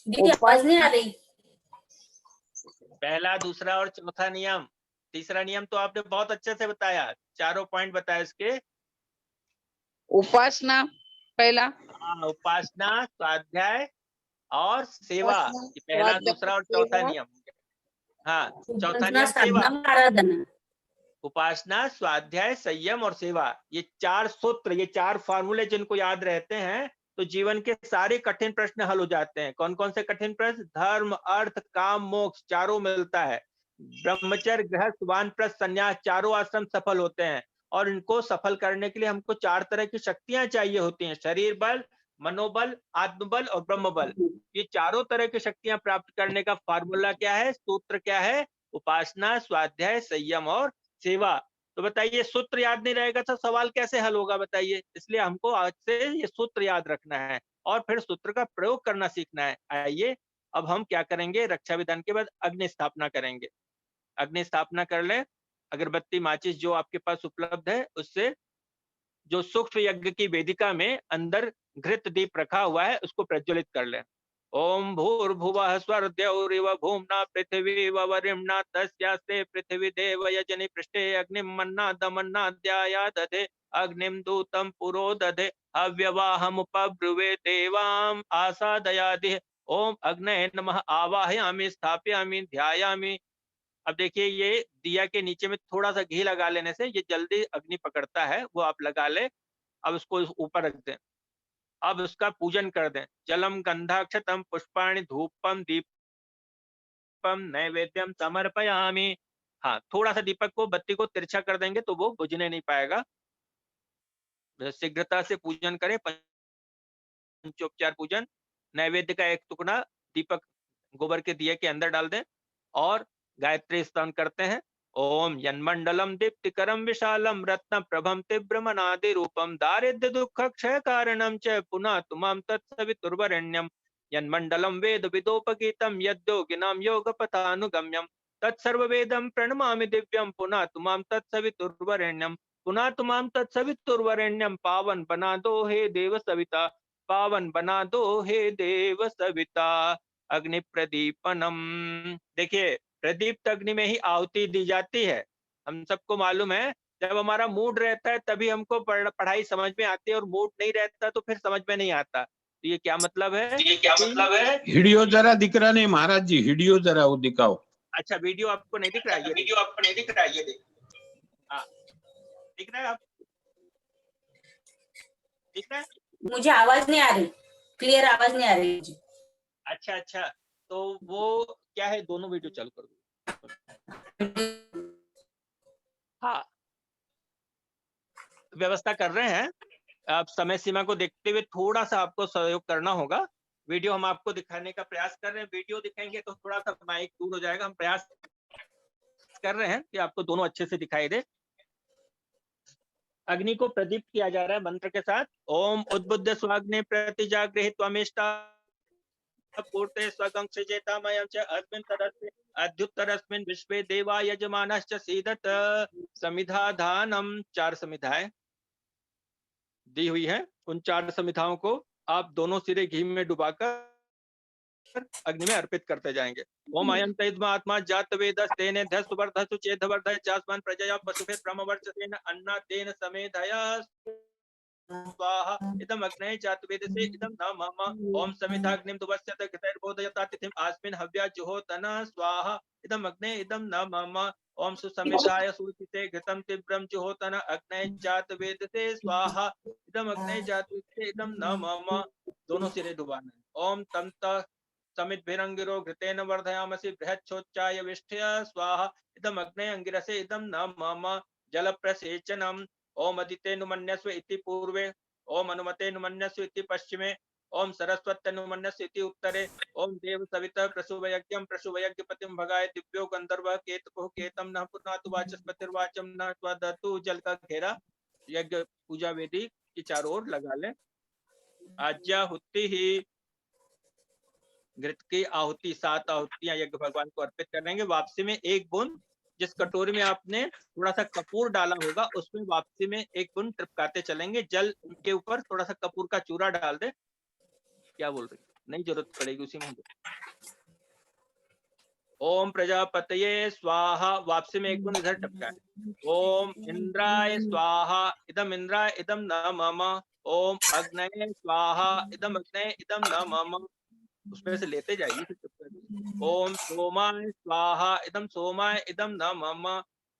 दीदी आवाज नहीं आ रही। पहला, दूसरा और चौथा नियम। तीसरा नियम तो आपने बहुत अच्छे से बताया, चारों पॉइंट बताया इसके। उपासना पहला, उपासना, स्वाध्याय और सेवा, ये पहला, दूसरा और चौथा नियम। हाँ, चौथा नियम सेवा। आराधना। उपासना, स्वाध्याय, संयम और सेवा, ये चार सूत्र, ये चार फॉर्मूले जिनको याद रहते हैं तो जीवन के सारे कठिन प्रश्न हल हो जाते हैं। कौन कौन से कठिन प्रश्न? धर्म, अर्थ, काम, मोक्ष, चारों मिलता है। ब्रह्मचर्य, गृहस्थ, वानप्रस्थ, संन्यास, चारों आश्रम सफल होते हैं। और इनको सफल करने के लिए हमको चार तरह की शक्तियां चाहिए होती हैं: शरीर बल, मनोबल, आत्मबल और ब्रह्म बल। ये चारों तरह की शक्तियां प्राप्त करने का फॉर्मूला क्या है, सूत्र क्या है? उपासना, स्वाध्याय, संयम और सेवा। तो बताइए, सूत्र याद नहीं रहेगा तो सवाल कैसे हल होगा बताइए? इसलिए हमको आज से ये सूत्र याद रखना है और फिर सूत्र का प्रयोग करना सीखना है। आइए अब हम क्या करेंगे, रक्षा विधान के बाद अग्नि स्थापना करेंगे। अग्नि स्थापना कर लें। अगरबत्ती, माचिस जो आपके पास उपलब्ध है उससे जो सूक्ष्म यज्ञ की वेदिका में अंदर घृत दीप रखा हुआ है उसको प्रज्वलित कर लें। ओम भूर्भुवः स्वर्द्यौरिव भूम्ना पृथिवी वरिम्ना तस्यास्ते पृथ्वी देव यजनि पृष्ठे अग्निं मन्नादमन्नाद्याया दधे अग्निं दूतं पुरो दधे हव्यवाहमुपब्रुवे देवाम् आसादयादिः। ओम अग्नये नमः आवाहयामि स्थापयामि ध्यायामि। अब देखिए, ये दिया के नीचे में थोड़ा सा घी लगा लेने से ये जल्दी अग्नि पकड़ता है, वो आप लगा ले। अब उसको ऊपर रख दें। अब उसका पूजन कर दें। जलम गंधाक्षतम पुष्पाणि धूपम दीपम नैवेद्यम समर्पयामि। हाँ, थोड़ा सा दीपक को, बत्ती को तिरछा कर देंगे तो वो बुझने नहीं पाएगा। शीघ्रता से पूजन करें। पंचोपचार पूजन। नैवेद्य का एक टुकड़ा दीपक गोबर के दिए के अंदर डाल दें और गायत्री स्तवन करते हैं। ओम यन्मंडलम दीप्तिकरम विशालम रत्न प्रभम तीव्रमनादि रूपम दारिद्र्य दुख क्षय कारणम च पुनः तुमाम तत्सवितुर्वरेण्यम यन्मंडलम वेद विदोपगीतम यद्योगिनाम योग पथानुगम्यम तत्सर्ववेदम प्रणमामि दिव्यम पुनः तुमाम तत्सवितुर्वरेण्यम पुनः तुमाम तत्सवितुर्वरेण्यम पावन बना दो हे देव सविता पावन बना दो हे देव सविता अग्नि प्रदीपनम। देखिए, प्रदीप्त अग्नि में ही आहुति दी जाती है। हम सबको मालूम है, जब हमारा मूड रहता है तभी हमको पढ़ाई समझ में आती है और मूड नहीं रहता तो फिर समझ में नहीं आता। तो ये क्या मतलब है? ये क्या मतलब है? वीडियो जरा दिख रहा नहीं महाराज जी, वीडियो जरा वो दिखाओ। अच्छा, वीडियो आपको नहीं दिख रहा है? ये वीडियो आपको नहीं दिख रहा है? ये हाँ, दिख रहा है? आप दिख रहा है? मुझे आवाज नहीं आ रही, क्लियर आवाज नहीं आ रही मुझे। अच्छा अच्छा, तो वो क्या है, दोनों वीडियो चालू कर दो। हाँ, व्यवस्था कर रहे हैं। आप समय सीमा को देखते हुए थोड़ा सा आपको सहयोग करना होगा। वीडियो हम आपको दिखाने का प्रयास कर रहे हैं। वीडियो दिखाएंगे तो थोड़ा सा माइक दूर हो जाएगा। हम प्रयास कर रहे हैं कि आपको दोनों अच्छे से दिखाई दे। अग्नि को प्रदीप्त किया जा रहा है मंत्र के साथ। ओम उद्बुद्ध स्वाग्ने प्रतिजागृहित त्वमिष्टा पूर्ते स्वगं सृजेतामयं च अस्मिन् तदस्मिन् अद्युत्तरस्मिन् विश्वे देवा यजमानश्च सीदत। समिधा दानम, चार समिधाएं। दी हुई हैं, उन 4 समिधाओं को आप दोनों सिरे घी में डुबाकर अग्नि में अर्पित करते जाएंगे। ओम अयं तैद्म आत्मा जात वेदस तेने धस सुवर्धसु चेदवर्धय चास्मान प्रजया पशुभे ब्रह्मवर्चसेन अन्नातेन समेधया स्वाहा इदम अग्नये जातवेदसे इदम न मम ओम समिधाग्निं दुवस्यत घृतैर्बोधयता तिथिम आस्मिन् हव्या जुहोतना स्वाहा इदम अग्नये इदम न मम ओम सुसमिधाय सूचिते घृतं तीव्रं जुहोतना अग्नये जातवेदसे स्वाहा इदम अग्नये जातवेदसे इदम न मम। दोनों सिरे डुबाना है। ओम तम समिद्भिरंगिरो घृतेन वर्धयामसि बृहच्छोच्चाय विष्ठया स्वाहा इदम अग्नये अंगिरसे इदम न मम जल प्रसेचनम। ओम अदितेनुमन्यस्व इति पूर्वे ओम अनुमतेनुमन्यस्व इति पश्चिमे ओम सरस्वत्यनुमन्यस्व इति उत्तरे ओम देव सविता प्रसूवयज्ञं प्रसूवयज्ञपतिं भगाय दिव्यो गंधर्व केतुः केतम न पुनातु वाचस्पतिर्वाचम न त्वदतु। जल का घेरा यज्ञ पूजा वेदी की चारों ओर लगा लें। आज्याहुति ही घृत की आहुति 7 आहुतियां यज्ञ भगवान को अर्पित करेंगे। वापसी में 1 बूंद, जिस कटोरी में आपने थोड़ा सा कपूर डाला होगा उसमें वापसी में 1 बूंद टपकाते चलेंगे। जल उनके ऊपर थोड़ा सा कपूर का चूरा डाल दे। क्या बोल रही, नहीं जरूरत पड़ेगी उसी में। ओम प्रजापतये स्वाहा, वापसी में 1 बूंद इधर टपकाए। ओम इंद्राय स्वाहा इदम इंद्राय इदम न मम। ओम अग्नये स्वाहा इदम अग्नये इदम न मम। उसमें से लेते जाइए फिर। ओम सोमाय स्वाहा इदम सोमाय इदम न मम।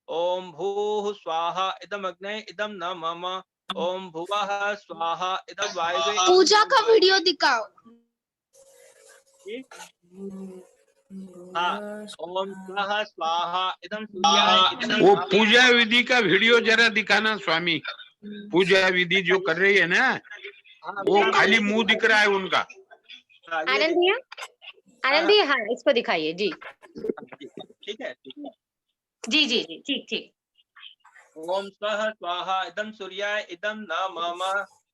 ओम भूः स्वाहा इदम अग्नये इदम न मम। ओम भुवः स्वाहा इदम वायवे। पूजा का वीडियो दिखाओ। हाँ, ओम स्वः स्वाहा इदम सूर्याय इदम। वो पूजा विधि का वीडियो जरा दिखाना स्वामी। पूजा विधि जो कर रही है ना, वो खाली मुंह दिख रहा है उनका। आनंद भैया, आनंद भैया, हाँ इसको दिखाइए जी। ठीक है जी जी जी, ठीक ठीक। ओम स्वः स्वाहा इदम सूर्याय इदम न मम।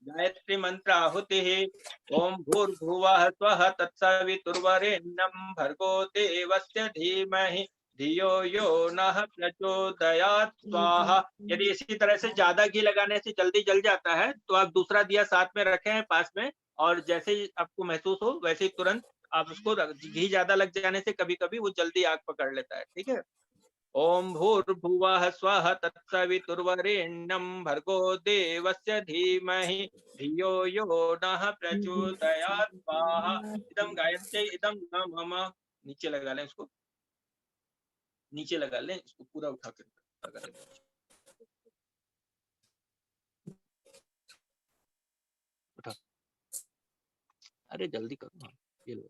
गायत्री मंत्र आहुतिः। ओम भूर्भुवः स्वः तत्सवितुर्वरेण्यं भर्गो देवस्य धीमहि धियो यो नः प्रचोदयात् स्वाहा। यदि इसी तरह से ज्यादा घी लगाने से जल्दी जल जाता है तो आप दूसरा दिया साथ में रखें पास में, और जैसे ही आपको महसूस हो वैसे ही तुरंत आप उसको घी ज्यादा लग जाने से कभी कभी वो जल्दी आग पकड़ लेता है। ठीक है। ओम भूर्भुवः स्वः तत्सवितुर्वरेण्यं भर्गो देवस्य धीमहि धियो यो नः प्रचोदयात् स्वाहा इदम गायत्र्यै इदम न मम। नीचे लगा लें इसको, नीचे लगा लें इसको, पूरा उठा कर लगा लें। उठा, अरे जल्दी करो ना, ये लो।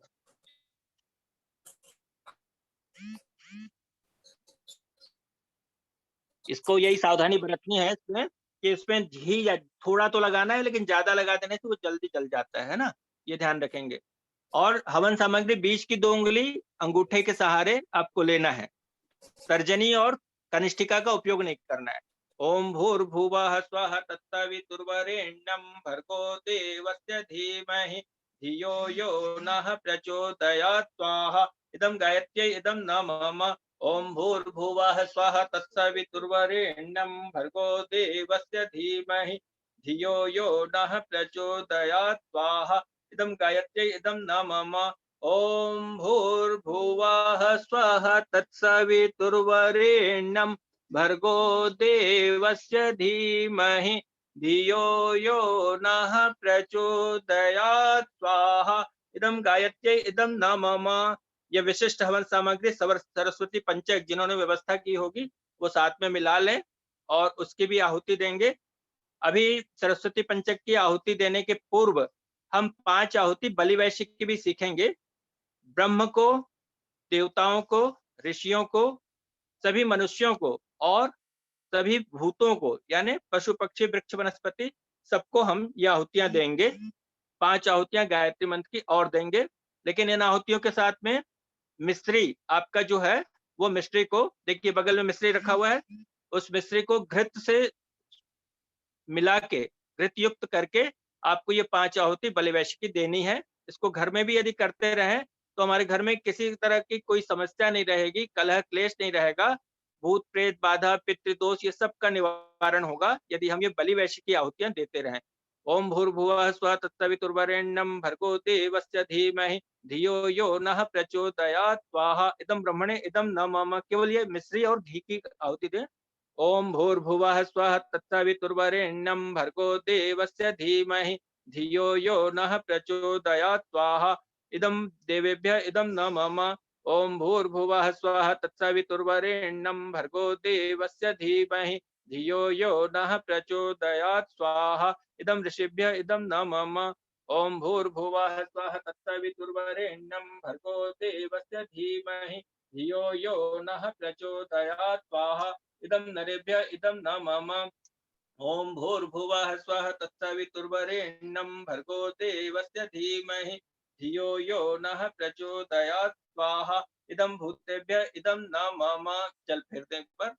इसको यही सावधानी बरतनी है इसमें कि इसमें घी थोड़ा तो लगाना है, लेकिन ज्यादा लगा देने से वो जल्दी जल जाता है ना, ये ध्यान रखेंगे। और हवन सामग्री बीच की 2 उंगली अंगूठे के सहारे आपको लेना है। तर्जनी और कनिष्ठिका का उपयोग नहीं करना है। ओम भूर्भुवः स्वः तत्सवितुर्वरेण्यं भर्गो देवस्य धीमहि धियो यो नः प्रचोदयात् स्वाहा इदम गायत्र्यै इदम न मम। ओम भूर्भुवः स्वः तत्सवितुर्वरेण्यं भर्गो देवस्य धीमहि धियो यो नः प्रचोदयात् स्वाहा इदम गायत्र्यै इदम न मम। ओम भूर्भुवः स्वः तत्सवितुर्वरेण्यं भर्गो देवस्य धीमहि धियो यो नः प्रचोदयात् स्वाहा इदम गायत्र्यै इदम न मम। ये विशिष्ट हवन सामग्री सरस्वती पंचक जिन्होंने व्यवस्था की होगी वो साथ में मिला लें और उसकी भी आहुति देंगे। अभी सरस्वती पंचक की आहुति देने के पूर्व हम 5 आहुति बलि वैश्य की भी सीखेंगे। ब्रह्म को, देवताओं को, ऋषियों को, सभी मनुष्यों को और सभी भूतों को, यानी पशु पक्षी वृक्ष वनस्पति, सबको हम ये आहुतियां देंगे। 5 आहुतियां गायत्री मंत्र की और देंगे। लेकिन इन आहुतियों के साथ में मिश्री आपका जो है वो मिश्री को, देखिए बगल में मिश्री रखा हुआ है, उस मिश्री को घृत से मिला के, घृत युक्त करके आपको ये 5 आहुति बलि वैश्य की देनी है। इसको घर में भी यदि करते रहें तो हमारे घर में किसी तरह की कोई समस्या नहीं रहेगी, कलह क्लेश नहीं रहेगा, भूत प्रेत बाधा पितृदोष ये सब का निवारण होगा यदि हम ये बलि वैश्य की आहुतियां देते रहें। ओम भूर्भुवः स्वः तत्सवितुर्वरेण्यं भर्गो देवस्य धीमहि धियो यो नः प्रचोदयात् स्वाहा। इदं ब्रह्मणे इदं न मम। केवल ये मिश्री और घी की आहुति दें। ओम भूर्भुवः स्वः तत्सवितुर्वरेण्यं भर्गो देवस्य धीमहि धियो यो नः प्रचोदयात् स्वाहा। इदं देवेभ्यः इदं न मम। ओम भूर्भुवः स्वः तत्सवितुर्वरेण्यं भर्गो देवस्य धीमहि धियो यो नः प्रचोदयात् स्वाहा। इदं ऋषिभ्यः इदं न मम। ओम भूर्भुवः स्वः तत्सवितुर्वरेण्यं भर्गो देवस्य धीमहि धियो यो नः प्रचोदयात् स्वाहा। इदं नरेभ्यः इदं न मम। ओम भूर्भुवः स्वः तत्सवितुर्वरेण्यं भर्गो देवस्य धीमहि धियो यो नः प्रचोदयात् स्वाहा। इदं भूतेभ्यः इदं न मम। चल फिर दें पर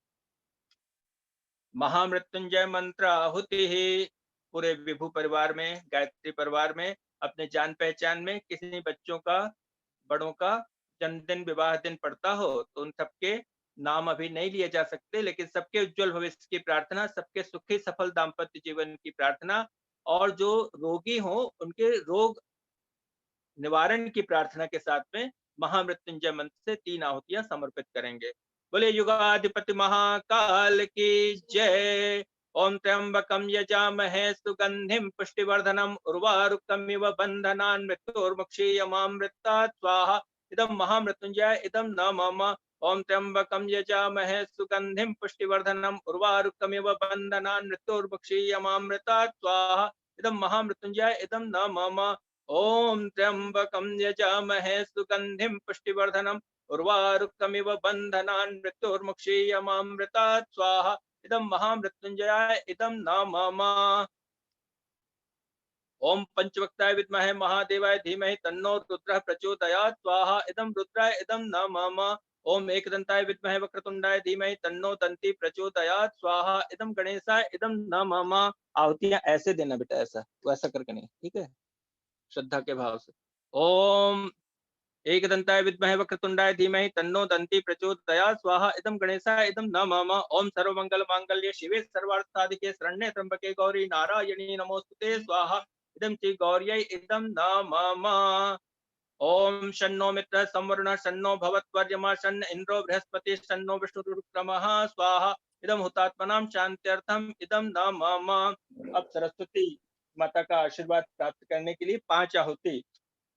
महामृत्युंजय मंत्र आहुति ही पूरे विभू परिवार में, गायत्री परिवार में, अपने जान पहचान में किसी बच्चों का, बड़ों का जन्मदिन, विवाह दिन पड़ता हो तो उन सबके नाम अभी नहीं लिए जा सकते, लेकिन सबके उज्जवल भविष्य की प्रार्थना, सबके सुखी सफल दाम्पत्य जीवन की प्रार्थना, और जो रोगी हो उनके रोग निवारण की प्रार्थना के साथ में महामृत्युंजय मंत्र से 3 आहुतियां समर्पित करेंगे। बोले युगाधिपति महाकाल की जय। ओम त्र्यंबकम यजामहे सुगंधिम पुष्टिवर्धनम उर्वारुकमिव बंधनान् मृत्योर्मुक्षीयमामृतात् स्वाहा। इदं महामृत्युंजय इदं न मम। ओम त्र्यंबकम यजामहे सुगंधिम पुष्टिवर्धनम उर्वारुकमिव बंधनान् मृत्योर्मुक्षीयमामृतात् स्वाहा। इदं महामृत्युंजय इदं न मम। ओम त्र्यंबकं यजामहे सुगंधिं पुष्टिवर्धनम् उर्वारुकमिव बंधनान् मृत्योर्मुक्षीयमामृतात् स्वाहा। इदं महामृत्युंजयाय इदं न मम। ओम पंचवक्ताय विद्महे महादेवाय धीमहि तन्नो रुद्रः प्रचोदयात् स्वाहा। इदं रुद्राय इदं न मम। ओम एकदंताय विद्महे वक्रतुंडाय धीमहि तन्नो दंती प्रचोदयात् स्वाहा। इदं गणेशाय इदं न मम। आहुतियां ऐसे देना बेटा, ऐसा वैसा करके नहीं, ठीक है, श्रद्धा के भाव से। ओम एकदंताय विद्महे वक्रतुंडाय धीमहि तन्नो दंती प्रचोदयात् स्वाहा। इदं गणेशाय इदं न मम। ओम सर्वमंगल मांगल्ये शिवे सर्वार्थ साधिके शरण्ये त्र्यंबके गौरी नारायणी नमोस्तुते स्वाहा। इदं श्री गौर्यै इदं न मम। ओम शन्नो मित्र संवरुण शन्नो भवत्वर्यमा शन्न इंद्रो बृहस्पति शन्नो विष्णुरुक्रमः स्वाहा। इदं हुतात्मनां शांत्यर्थम इदं न मम। अब सरस्वती माता का आशीर्वाद प्राप्त करने के लिए 5 आहुति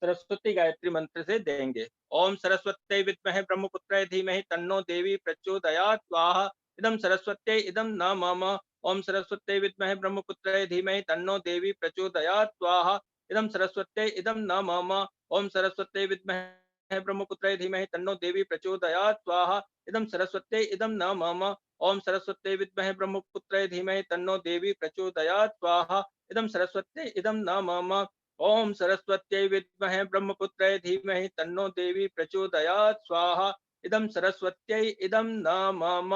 सरस्वती गायत्री मंत्र से देंगे। ओम सरस्वत्यै विद्महे ब्रह्मपुत्राय धीमहि तन्नो देवी प्रचोदयात् स्वाहा। इदं सरस्वत्यै इदं न मम। ओम सरस्वत्यै विद्महे ब्रह्मपुत्राय धीमहि तन्नो देवी प्रचोदयात् स्वाहा। इदं सरस्वत्यै इदं न मम। ओम सरस्वत्यै विद्महे ब्रह्मपुत्राय धीमहि तन्नो देवी प्रचोदयात् स्वाहा। इदं सरस्वत्यै इदं न मम। ओम सरस्वत्यै विद्महे ब्रह्मपुत्राय धीमहि तन्नो देवी प्रचोदयात् स्वाहा। इदं सरस्वत्यै इदं न मम। ओम सरस्वत्यै विद्महे ब्रह्मपुत्राय धीमहि तन्नो देवी प्रचोदयात् स्वाहा। इदं सरस्वत्यै इदं न मम।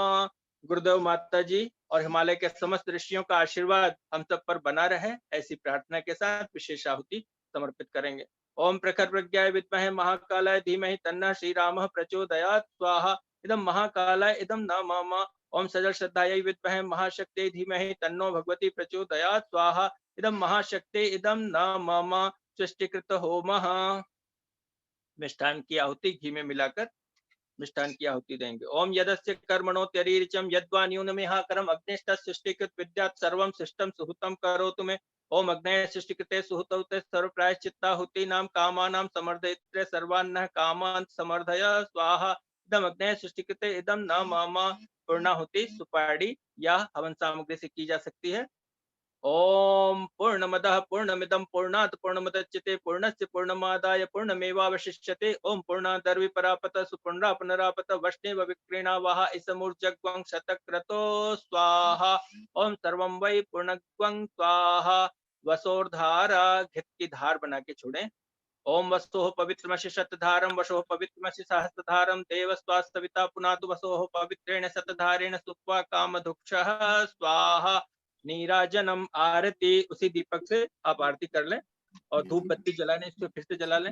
गुरुदेव माता जी और हिमालय के समस्त ऋषियों का आशीर्वाद हम सब पर बना रहे, ऐसी प्रार्थना के साथ विशेष आहुति समर्पित करेंगे। ओम प्रखर प्रज्ञाय विद्महे महाकालाय धीमहि तन्नः श्रीरामः प्रचोदयात् स्वाहा। इदं महाकालाय इदं न मम। ओम सजल श्रद्धायै विद्महे महाशक्त्यै धीमहि तन्नो भगवती प्रचोदयात् स्वाहा। इदं महाशक्ति इदं न मम। सृष्टिकृत होमः। मिष्ठान की आहुति घी में मिलाकर मिष्ठान की आहुति देंगे। ओम यदस्य कर्मणोत्यरीरिचं यद्वा न्यूनमिहाकरम् अग्निष्ठः सृष्टिकृत विद्यात् सर्वं सृष्टं सुहुतं करोतु मे। ओम अग्नये सृष्टिकृते सुहुतौ ते सर्वप्रायश्चित्ताहुतीनां कामानां समर्दयित्रे सर्वान्नः कामान् समर्दय स्वाहा। इदम् अग्नये सृष्टिकृते इदं न मम। पूर्णाहुति सुपारी या हवन सामग्री से की जा सकती है। ओम पूर्णमदः पूर्णमिदं पूर्णात् पूर्णमुदच्यते पूर्णस्य पूर्णमादाय पूर्णमेवावशिष्यते। ओम पूर्णादर्विपरापत सुपुण्ड्रा पुनरापत वष्णेव विक्रीणावाह इसमूर्जग्वं शतक्रतो स्वाहा। ओम सर्वं वै पूर्णग्वं स्वाहा। वसोर्धारा घृत की धार बना के छोड़ें। ओम वसोः पवित्रमसि शतधारं वसोः पवित्रमसि सहस्रधारं देवस्वास्तविता पुनातु वसोः पवित्रेण शतधारेण सुप्वा कामधुक्षः स्वाहा। नीराजनम आरती, उसी दीपक से आप आरती कर लें और धूप बत्ती जलाने, इसको फिर से जला लें।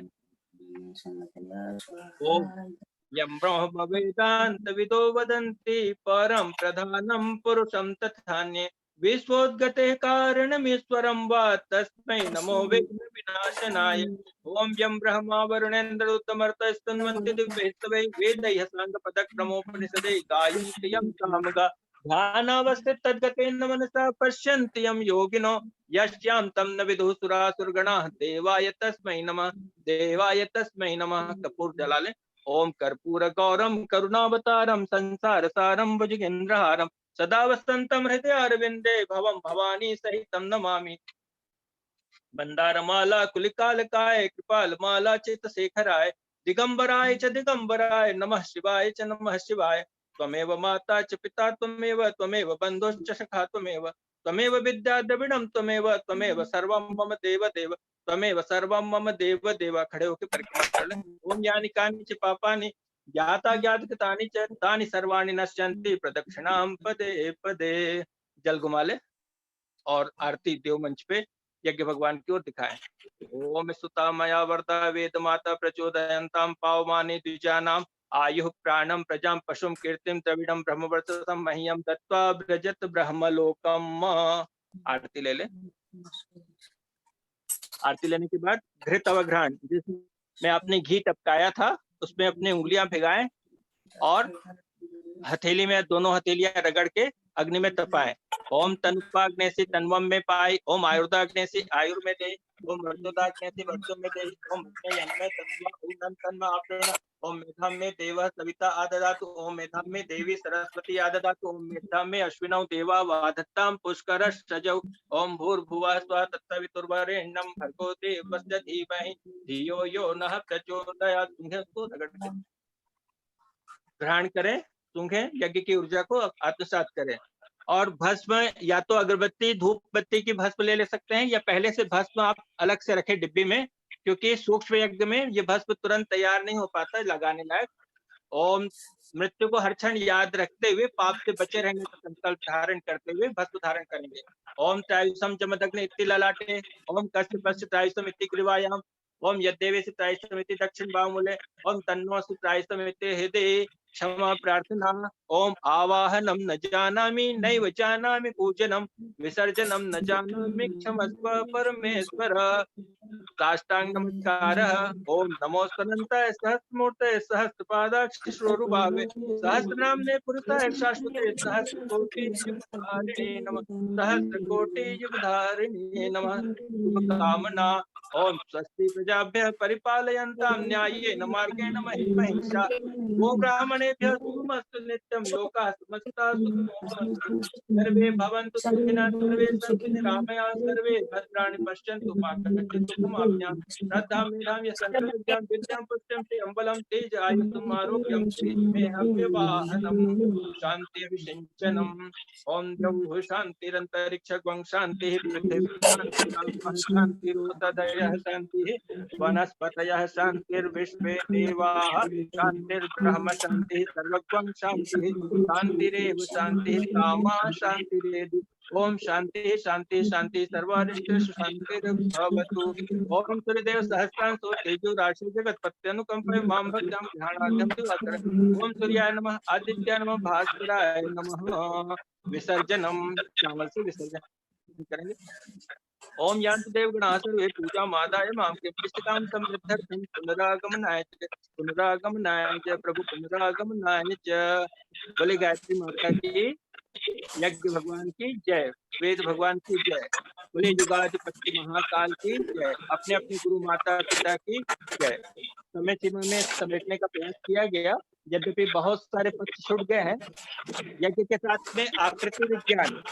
ओम यं ब्रह्म वेदांत विदो वदन्ति परम प्रधानम पुरुषम तथान्ये विश्वोद्गते कारणमीश्वरं वा तस्मै नमो विघ्न विनाशनाय। ओम यं ब्रह्मा वरुणेन्द्ररुतमर्तस्तन्वन्ति दिव्यैस्तवै वेदैः साङ्गपदक्रमोपनिषदे गायन्ति यं सामगा। ध्यानावस्थित तद्गतेन मनसा पश्यन्ति यं योगिनो यस्यां तं न विदुः सुरासुरगणाः। देवाय तस्मै नमः, देवाय तस्मै नमः। कपूर जला लें। ओम कर्पूर गौरम करुणावतारम संसार सारम भुजगेन्द्रहारम सदा वसंतम हृदय अरविंदे भवम भवानी सहितम नमामि। मंदारमाला कुलिकालकाय कृपाल माला चित शेखराय दिगंबराय च दिगंबराय नमः शिवाय च नमः शिवाय। त्वमेव माता च पिता त्वमेव बंधुश्च सखा त्वमेव विद्या द्रविणम त्वमेव सर्वं मम देव देव त्वमेव सर्वं मम देव देव। खड़े होकर परिक्रमा कर लें। ओम यानि कानि च पापानि ज्ञाता ज्ञातकृतानि च तानि सर्वाणि नश्यन्ति प्रदक्षिणां पदे पदे। जल घुमा ले और आरती देव मंच पे यज्ञ भगवान की ओर दिखाएं। ओम सुता मया वर्ता वेद माता प्रचोदयन्तां पावमाने द्विजानां आयुः प्राणं प्रजां पशुं कीर्तिं द्रविडं ब्रह्मवर्चसं मह्यं दत्त्वा व्रजत ब्रह्मलोकम्। आरती ले ले। आरती लेने के बाद घृत अवघ्राण जिसमें आपने घी टपकाया था उसमें अपनी उंगलियां भिगाएं और हथेली में दोनों हथेलियां रगड़ के अग्नि में तपाएं। ओम तनुपाग्नेसी तन्वम में पाई, ओम आयुर्दाग्नेसी आयुर में दे, ओम वर्चोदाग्नेसी वर्चो में दे, ओम में तन्वा ऊर्धम तन्वा आपरेण, ओम मेधाम में देवः सविता आददातु, ओम मेधाम में देवी सरस्वती आददातु, ओम मेधाम में अश्विनौ देवा वाधत्ताम पुष्करः सजौ, ओम भूर्भुवः स्वः तत्सवितुर्वरेण्यं भर्गो देवस्य धीमहि धियो यो नः प्रचोदयात्। उसको रगड़ के ग्रहण करें, सूंघें, यज्ञ की ऊर्जा को आत्मसात करें। और भस्म या तो अगरबत्ती धूप बत्ती की भस्म ले सकते हैं या पहले से भस्म आप अलग से रखें डिब्बी में, क्योंकि सूक्ष्म यज्ञ में ये भस्म तुरंत तैयार नहीं हो पाता लगाने लायक। ओम मृत्यु को हर क्षण याद रखते हुए पाप से बचे रहने का संकल्प धारण करते हुए भस्म धारण करेंगे। ओम त्रायुषम चमदग्नि इति ललाटे, ओम कस्य पश्य त्रायुषम इति ग्रीवायाम, ओम यद्देवेसि त्रायुषम इति दक्षिण बाहुमूले, ओम तन्नोऽस्तु त्रायुषम इति हृदये क्षमा प्रार्थना। ओम आवाहनम न जानामि नैव जानामि पूजनम विसर्जनम न जानामि क्षमस्व परमेश्वर। साष्टांग नमस्कारः। ओम नमो अनंताय सहस्रमूर्तये सहस्रपादाक्ष श्रोरुभावे सहस्रनाम्ने पुरुषाय शाश्वते सहस्रकोटि युगधारिणे नमः, सहस्रकोटि युगधारिणे नमः। शुभकामना। ओम स्वस्ति प्रजाभ्यः परिपालयन्तां न्याय्येन मार्गेण महिषा गो ब्राह्मणेभ्यः शुभमस्तु नित्यं लोकाः समस्ताः सुखिनो भवन्तु सर्वे भवन्तु सुखिनः सर्वे सन्तु निरामयाः सर्वे भद्राणि पश्यन्तु मा कश्चित् दुःखमाप्नुयात्। श्रद्धां मेधां यशस्वी विद्यां विद्यां पुष्ट्यं च अम्बलं तेज आयुष्यम् आरोग्यं तेजमेहव्यवाहनम् शान्तिर्विषञ्चनम्। ओम द्यौः शान्तिरन्तरिक्षं शान्तिः पृथिवी शान्तिरोषधयः शान्तिः वनस्पतयः शान्तिर्विश्वे देवाः शान्तिर्ब्रह्म शान्तिः सर्वगं शान्तिः शान्तिरेव शान्तिः कामा शान्तिरेधि। ओम शांति शांति शांति सर्वारिष्टेषु शान्तिर्भवतु। ओम सूर्यदेव सहस्रांशो तेजो राशि जगत पत्यनुकंपय मां भक्त्यां ध्यानार्थं दिवाकर। ओम सूर्याय नमः आदित्याय नमः भास्कराय नमः। विसर्जनम चावल से विसर्जन करेंगे। ओम यान्ति देवगणाः सर्वे पूजा मादाय मां कृष्णकाम समृद्धर्थं पुनरागमनाय च प्रभु पुनरागमनाय च। बोले गायत्री माता की, यज्ञ भगवान की जय, वेद भगवान की जय, बोले युगाधिपति महाकाल की जय, अपने अपने गुरु माता पिता की जय। समय सीमा में समेटने का प्रयास किया गया, यद्यपि बहुत सारे पक्ष छूट गए हैं। यज्ञ के साथ में आकृति विज्ञान,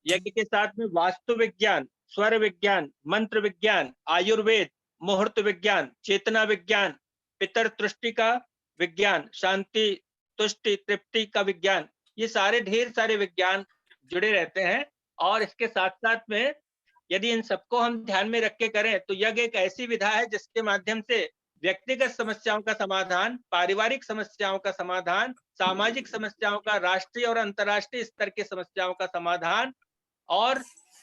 यज्ञ के साथ में वास्तु विज्ञान, स्वर विज्ञान, मंत्र विज्ञान, आयुर्वेद, मुहूर्त विज्ञान, चेतना विज्ञान, पितर तुष्टि का विज्ञान, शांति तुष्टि तृप्ति का विज्ञान, ये सारे ढेर सारे विज्ञान जुड़े रहते हैं। और इसके साथ साथ में यदि इन सबको हम ध्यान में रख के करें तो यज्ञ एक ऐसी विधा है जिसके माध्यम से व्यक्तिगत समस्याओं का समाधान, पारिवारिक समस्याओं का समाधान, सामाजिक समस्याओं का, राष्ट्रीय और अंतर्राष्ट्रीय स्तर की समस्याओं का समाधान और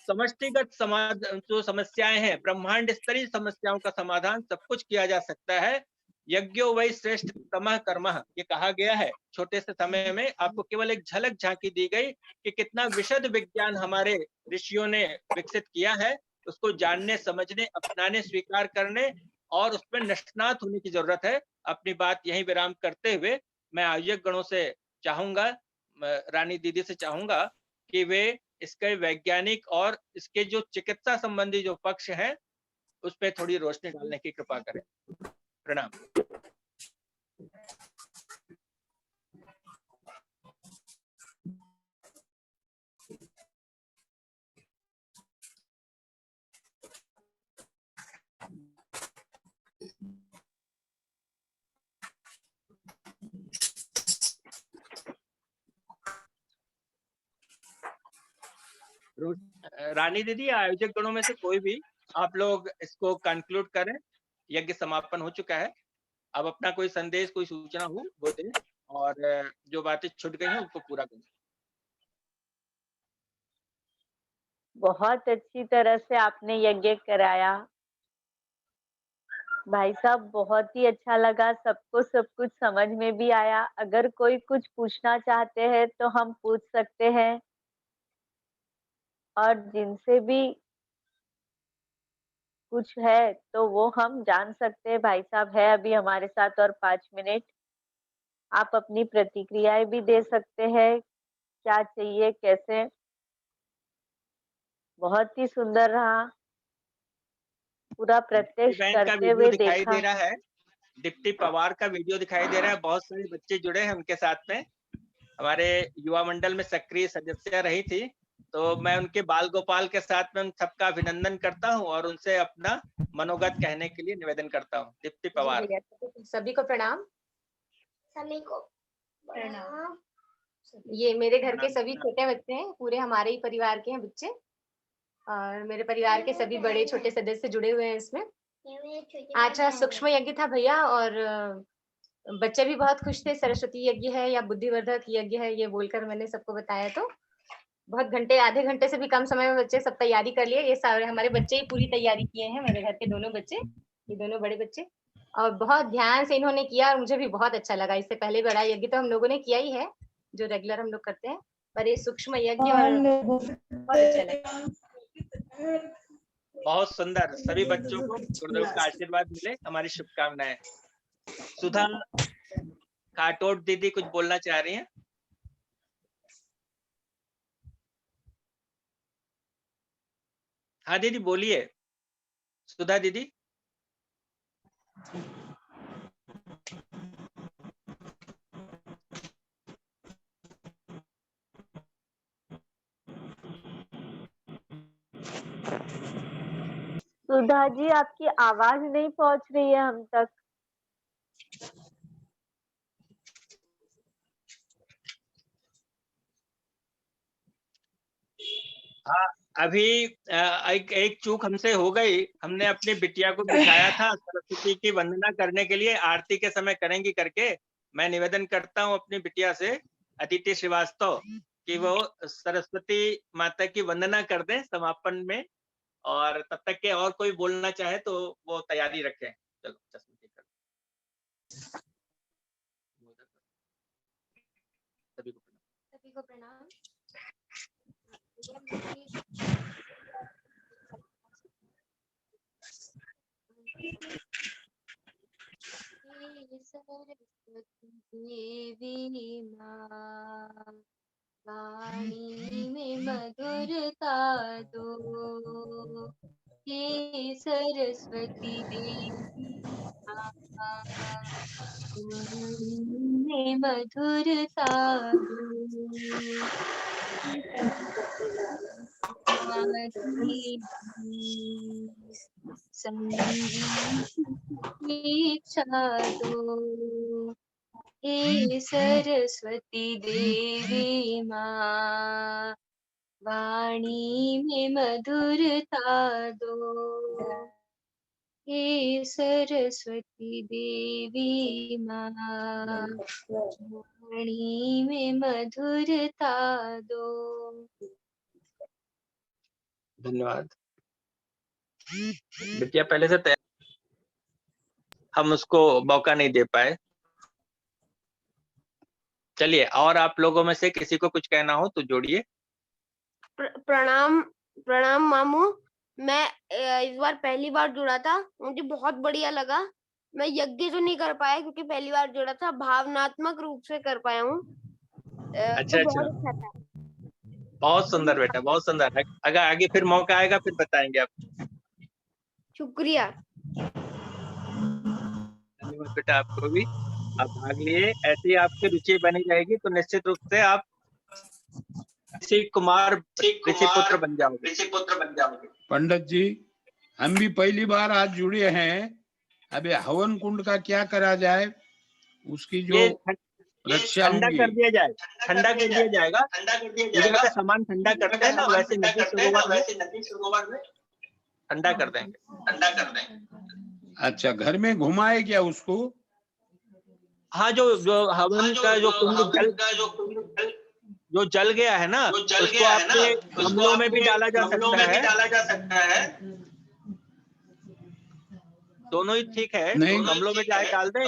समष्टिगत समाज जो समस्याएं हैं, ब्रह्मांड स्तरीय समस्याओं का समाधान सब कुछ किया जा सकता है। यज्ञो वै श्रेष्ठ तमः कर्मः, ये कहा गया है। छोटे से समय में आपको केवल एक झलक झांकी दी गई कि कितना विशद विज्ञान हमारे ऋषियों ने विकसित किया है। उसको जानने, समझने, अपनाने, स्वीकार करने और उसमें निष्णात होने की जरूरत है। अपनी बात यहीं विराम करते हुए मैं आयोजक गणों से चाहूंगा, रानी दीदी से चाहूंगा कि वे इसके वैज्ञानिक और इसके जो चिकित्सा संबंधी जो पक्ष है उस पर थोड़ी रोशनी डालने की कृपा करें। प्रणाम। रानी दीदी, आयोजक गणों में से कोई भी आप लोग इसको कंक्लूड करें। यज्ञ समापन हो चुका है। अब अपना कोई संदेश, कोई सूचना हो वो दें और जो बातें छूट गई हैं उसको पूरा करें। बहुत अच्छी तरह से आपने यज्ञ कराया भाई साहब, बहुत ही अच्छा लगा। सबको सब कुछ समझ में भी आया। अगर कोई कुछ पूछना चाहते हैं तो हम पूछ सकते हैं, और जिनसे भी कुछ है तो वो हम जान सकते हैं। भाई साहब है अभी हमारे साथ और 5 मिनट, आप अपनी प्रतिक्रियाएं भी दे सकते हैं, क्या चाहिए कैसे। बहुत ही सुंदर रहा, पूरा प्रत्यक्ष बहन का करते वीडियो हुए दिखाई देखा। दे रहा है, दीप्ति पवार का वीडियो दिखाई दे रहा है। बहुत सारे बच्चे जुड़े हैं उनके साथ में। हमारे युवा मंडल में सक्रिय सदस्य रही थी, तो मैं उनके बाल गोपाल के साथ में उन सबका अभिनंदन करता हूं और उनसे अपना मनोगत कहने के लिए निवेदन करता हूं। दीप्ति पवार। सभी को प्रणाम। सभी को प्रणाम। ये मेरे घर के सभी छोटे बच्चे हैं, पूरे हमारे ही परिवार के हैं बच्चे, और मेरे परिवार के सभी बड़े छोटे सदस्य जुड़े हुए हैं इसमें। आज सूक्ष्म यज्ञ था भैया, और बच्चे भी बहुत खुश थे। सरस्वती यज्ञ है या बुद्धिवर्धक यज्ञ है ये बोलकर मैंने सबको बताया, तो बहुत घंटे, आधे घंटे से भी कम समय में बच्चे सब तैयारी कर लिए। ये सारे हमारे बच्चे ही पूरी तैयारी किए हैं, मेरे घर के दोनों बच्चे, ये दोनों बड़े बच्चे, और बहुत ध्यान से इन्होंने किया और मुझे भी बहुत अच्छा लगा। इससे पहले बड़ा यज्ञ तो हम लोगों ने किया ही है, जो रेगुलर हम लोग करते हैं, पर ये सूक्ष्म यज्ञ और बहुत अच्छा लगा। बहुत सुंदर। सभी बच्चों को गुरुदेव का आशीर्वाद मिले, हमारी शुभकामनाएं। सुधा काटोट दीदी कुछ बोलना चाह रही हैं? हाँ दीदी बोलिए, सुधा दीदी। सुधा जी, आपकी आवाज नहीं पहुंच रही है हम तक। हाँ, अभी एक चूक हमसे हो गई। हमने अपनी बिटिया को बिठाया था सरस्वती की वंदना करने के लिए, आरती के समय करेंगी करके। मैं निवेदन करता हूँ अपनी बिटिया से, अदिति श्रीवास्तव, कि वो सरस्वती माता की वंदना कर दें समापन में, और तब तक के और कोई बोलना चाहे तो वो तैयारी रखें। चलो चश्मे ठीक कर। सभी को प्रणाम। देवी माँ, वाणी में मधुरता दो, हे सरस्वती देवी माँ, वाणी में मधुरता दो, संगीत की इच्छा दो, हे सरस्वती देवी माँ, वाणी में मधुरता दो, हे सरस्वती देवी माँ, वाणी में मधुरता दो। धन्यवाद। बिटिया पहले से तैयार। हम उसको मौका नहीं दे पाए। चलिए, और आप लोगों में से किसी को कुछ कहना हो तो जोड़िए। प्रणाम प्रणाम मामू। मैं इस बार पहली बार जुड़ा था, मुझे बहुत बढ़िया लगा। मैं यज्ञ तो नहीं कर पाया क्योंकि पहली बार जुड़ा था, भावनात्मक रूप से कर पाया हूँ। अच्छा तो अच्छा, बहुत अच्छा था। बहुत सुंदर बेटा, बहुत सुंदर। अगर आगे फिर मौका आएगा फिर बताएंगे आप। शुक्रिया। धन्यवाद बेटा, आपको भी। आप भाग लिए, ऐसे ही आपकी रुचि बनी रहेगी तो निश्चित रूप से आप ऋषि कुमार ऋषि पुत्र बन जाओगे। पंडित जी, हम भी पहली बार आज जुड़े हैं। अबे हवन कुंड का क्या करा जाए, उसकी जो ये रक्षा ठंडा होंगी। कर दिया जाए, ठंडा कर दिया जाएगा। पूजा का सामान ठंडा करते हैं ना, वैसे नदी सरोवर में ठंडा कर देंगे। अच्छा, घर में घुमाए क्या उसको? हाँ, जो जो हवन का जो कुंड जो जल गया है ना, उसको आपके गमलों में भी डाला जा सकता है। दोनों ही ठीक है। नहीं। गमलों में जाए डाल दें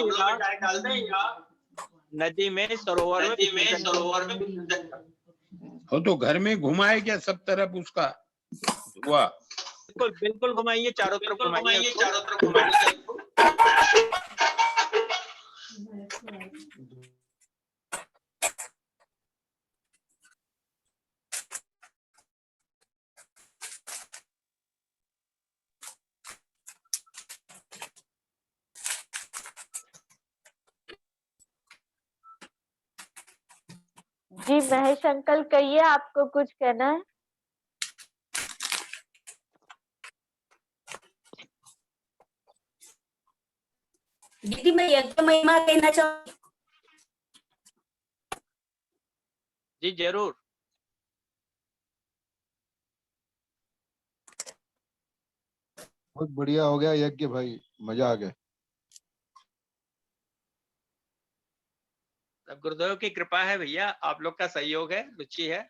या नदी में सरोवर में विसर्जन कर दें। हो तो घर में घुमाए क्या सब तरफ उसका हुआ? बिल्कुल बिल्कुल, घुमाइए, चारों तरफ घुमाइए। जी महेश अंकल, कहिए, आपको कुछ कहना है? दीदी मैं यज्ञ महिमा कहना चाहूँ। जी जरूर। बहुत बढ़िया हो गया यज्ञ भाई, मजा आ गया। सब गुरुदेव की कृपा है भैया, आप लोग का सहयोग है, रुचि है।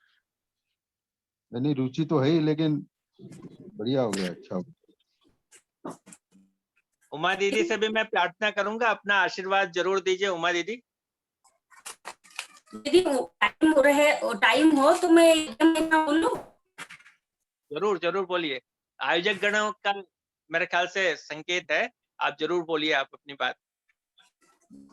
नहीं, रुचि तो है ही, लेकिन बढ़िया हो गया, अच्छा हो गया। उमा दीदी से भी मैं प्रार्थना करूंगा, अपना आशीर्वाद जरूर दीजिए उमा दीदी। दीदी टाइम हो तो मैं यज्ञ महिमा बोलूं? जरूर जरूर बोलिए। आयोजक गणों का मेरे ख्याल से संकेत है, आप जरूर बोलिए आप अपनी बात।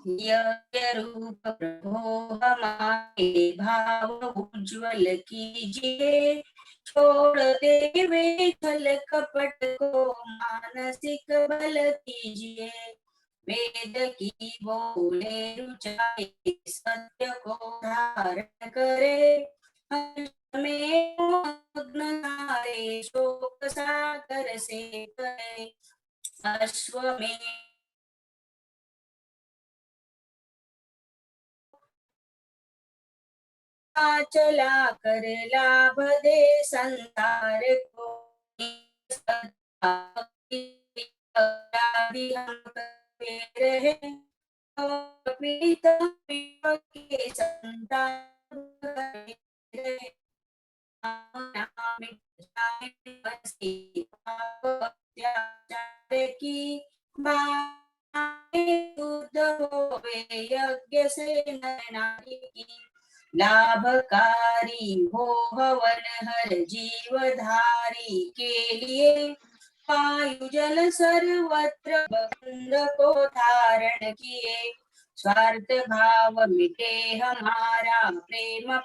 यज्ञ रूप प्रभो हमारे भाव उज्ज्वल कीजिए, छोड़ देवे छल कपट को मानसिक बल कीजिए। वेद की बोले रुचाई सत्य को धारण करे, में मग्न धारे शोक सागर से करे। अश्व में चला कर लाभ दे संसार को, रहे के संतान रहे। की होवे यज्ञ से नर नारी की, लाभकारी हो हवन हर जीवधारी के लिए। वायु जल सर्वत्र बंद को धारण किए, स्वार्थ भाव मिटे हमारा प्रेम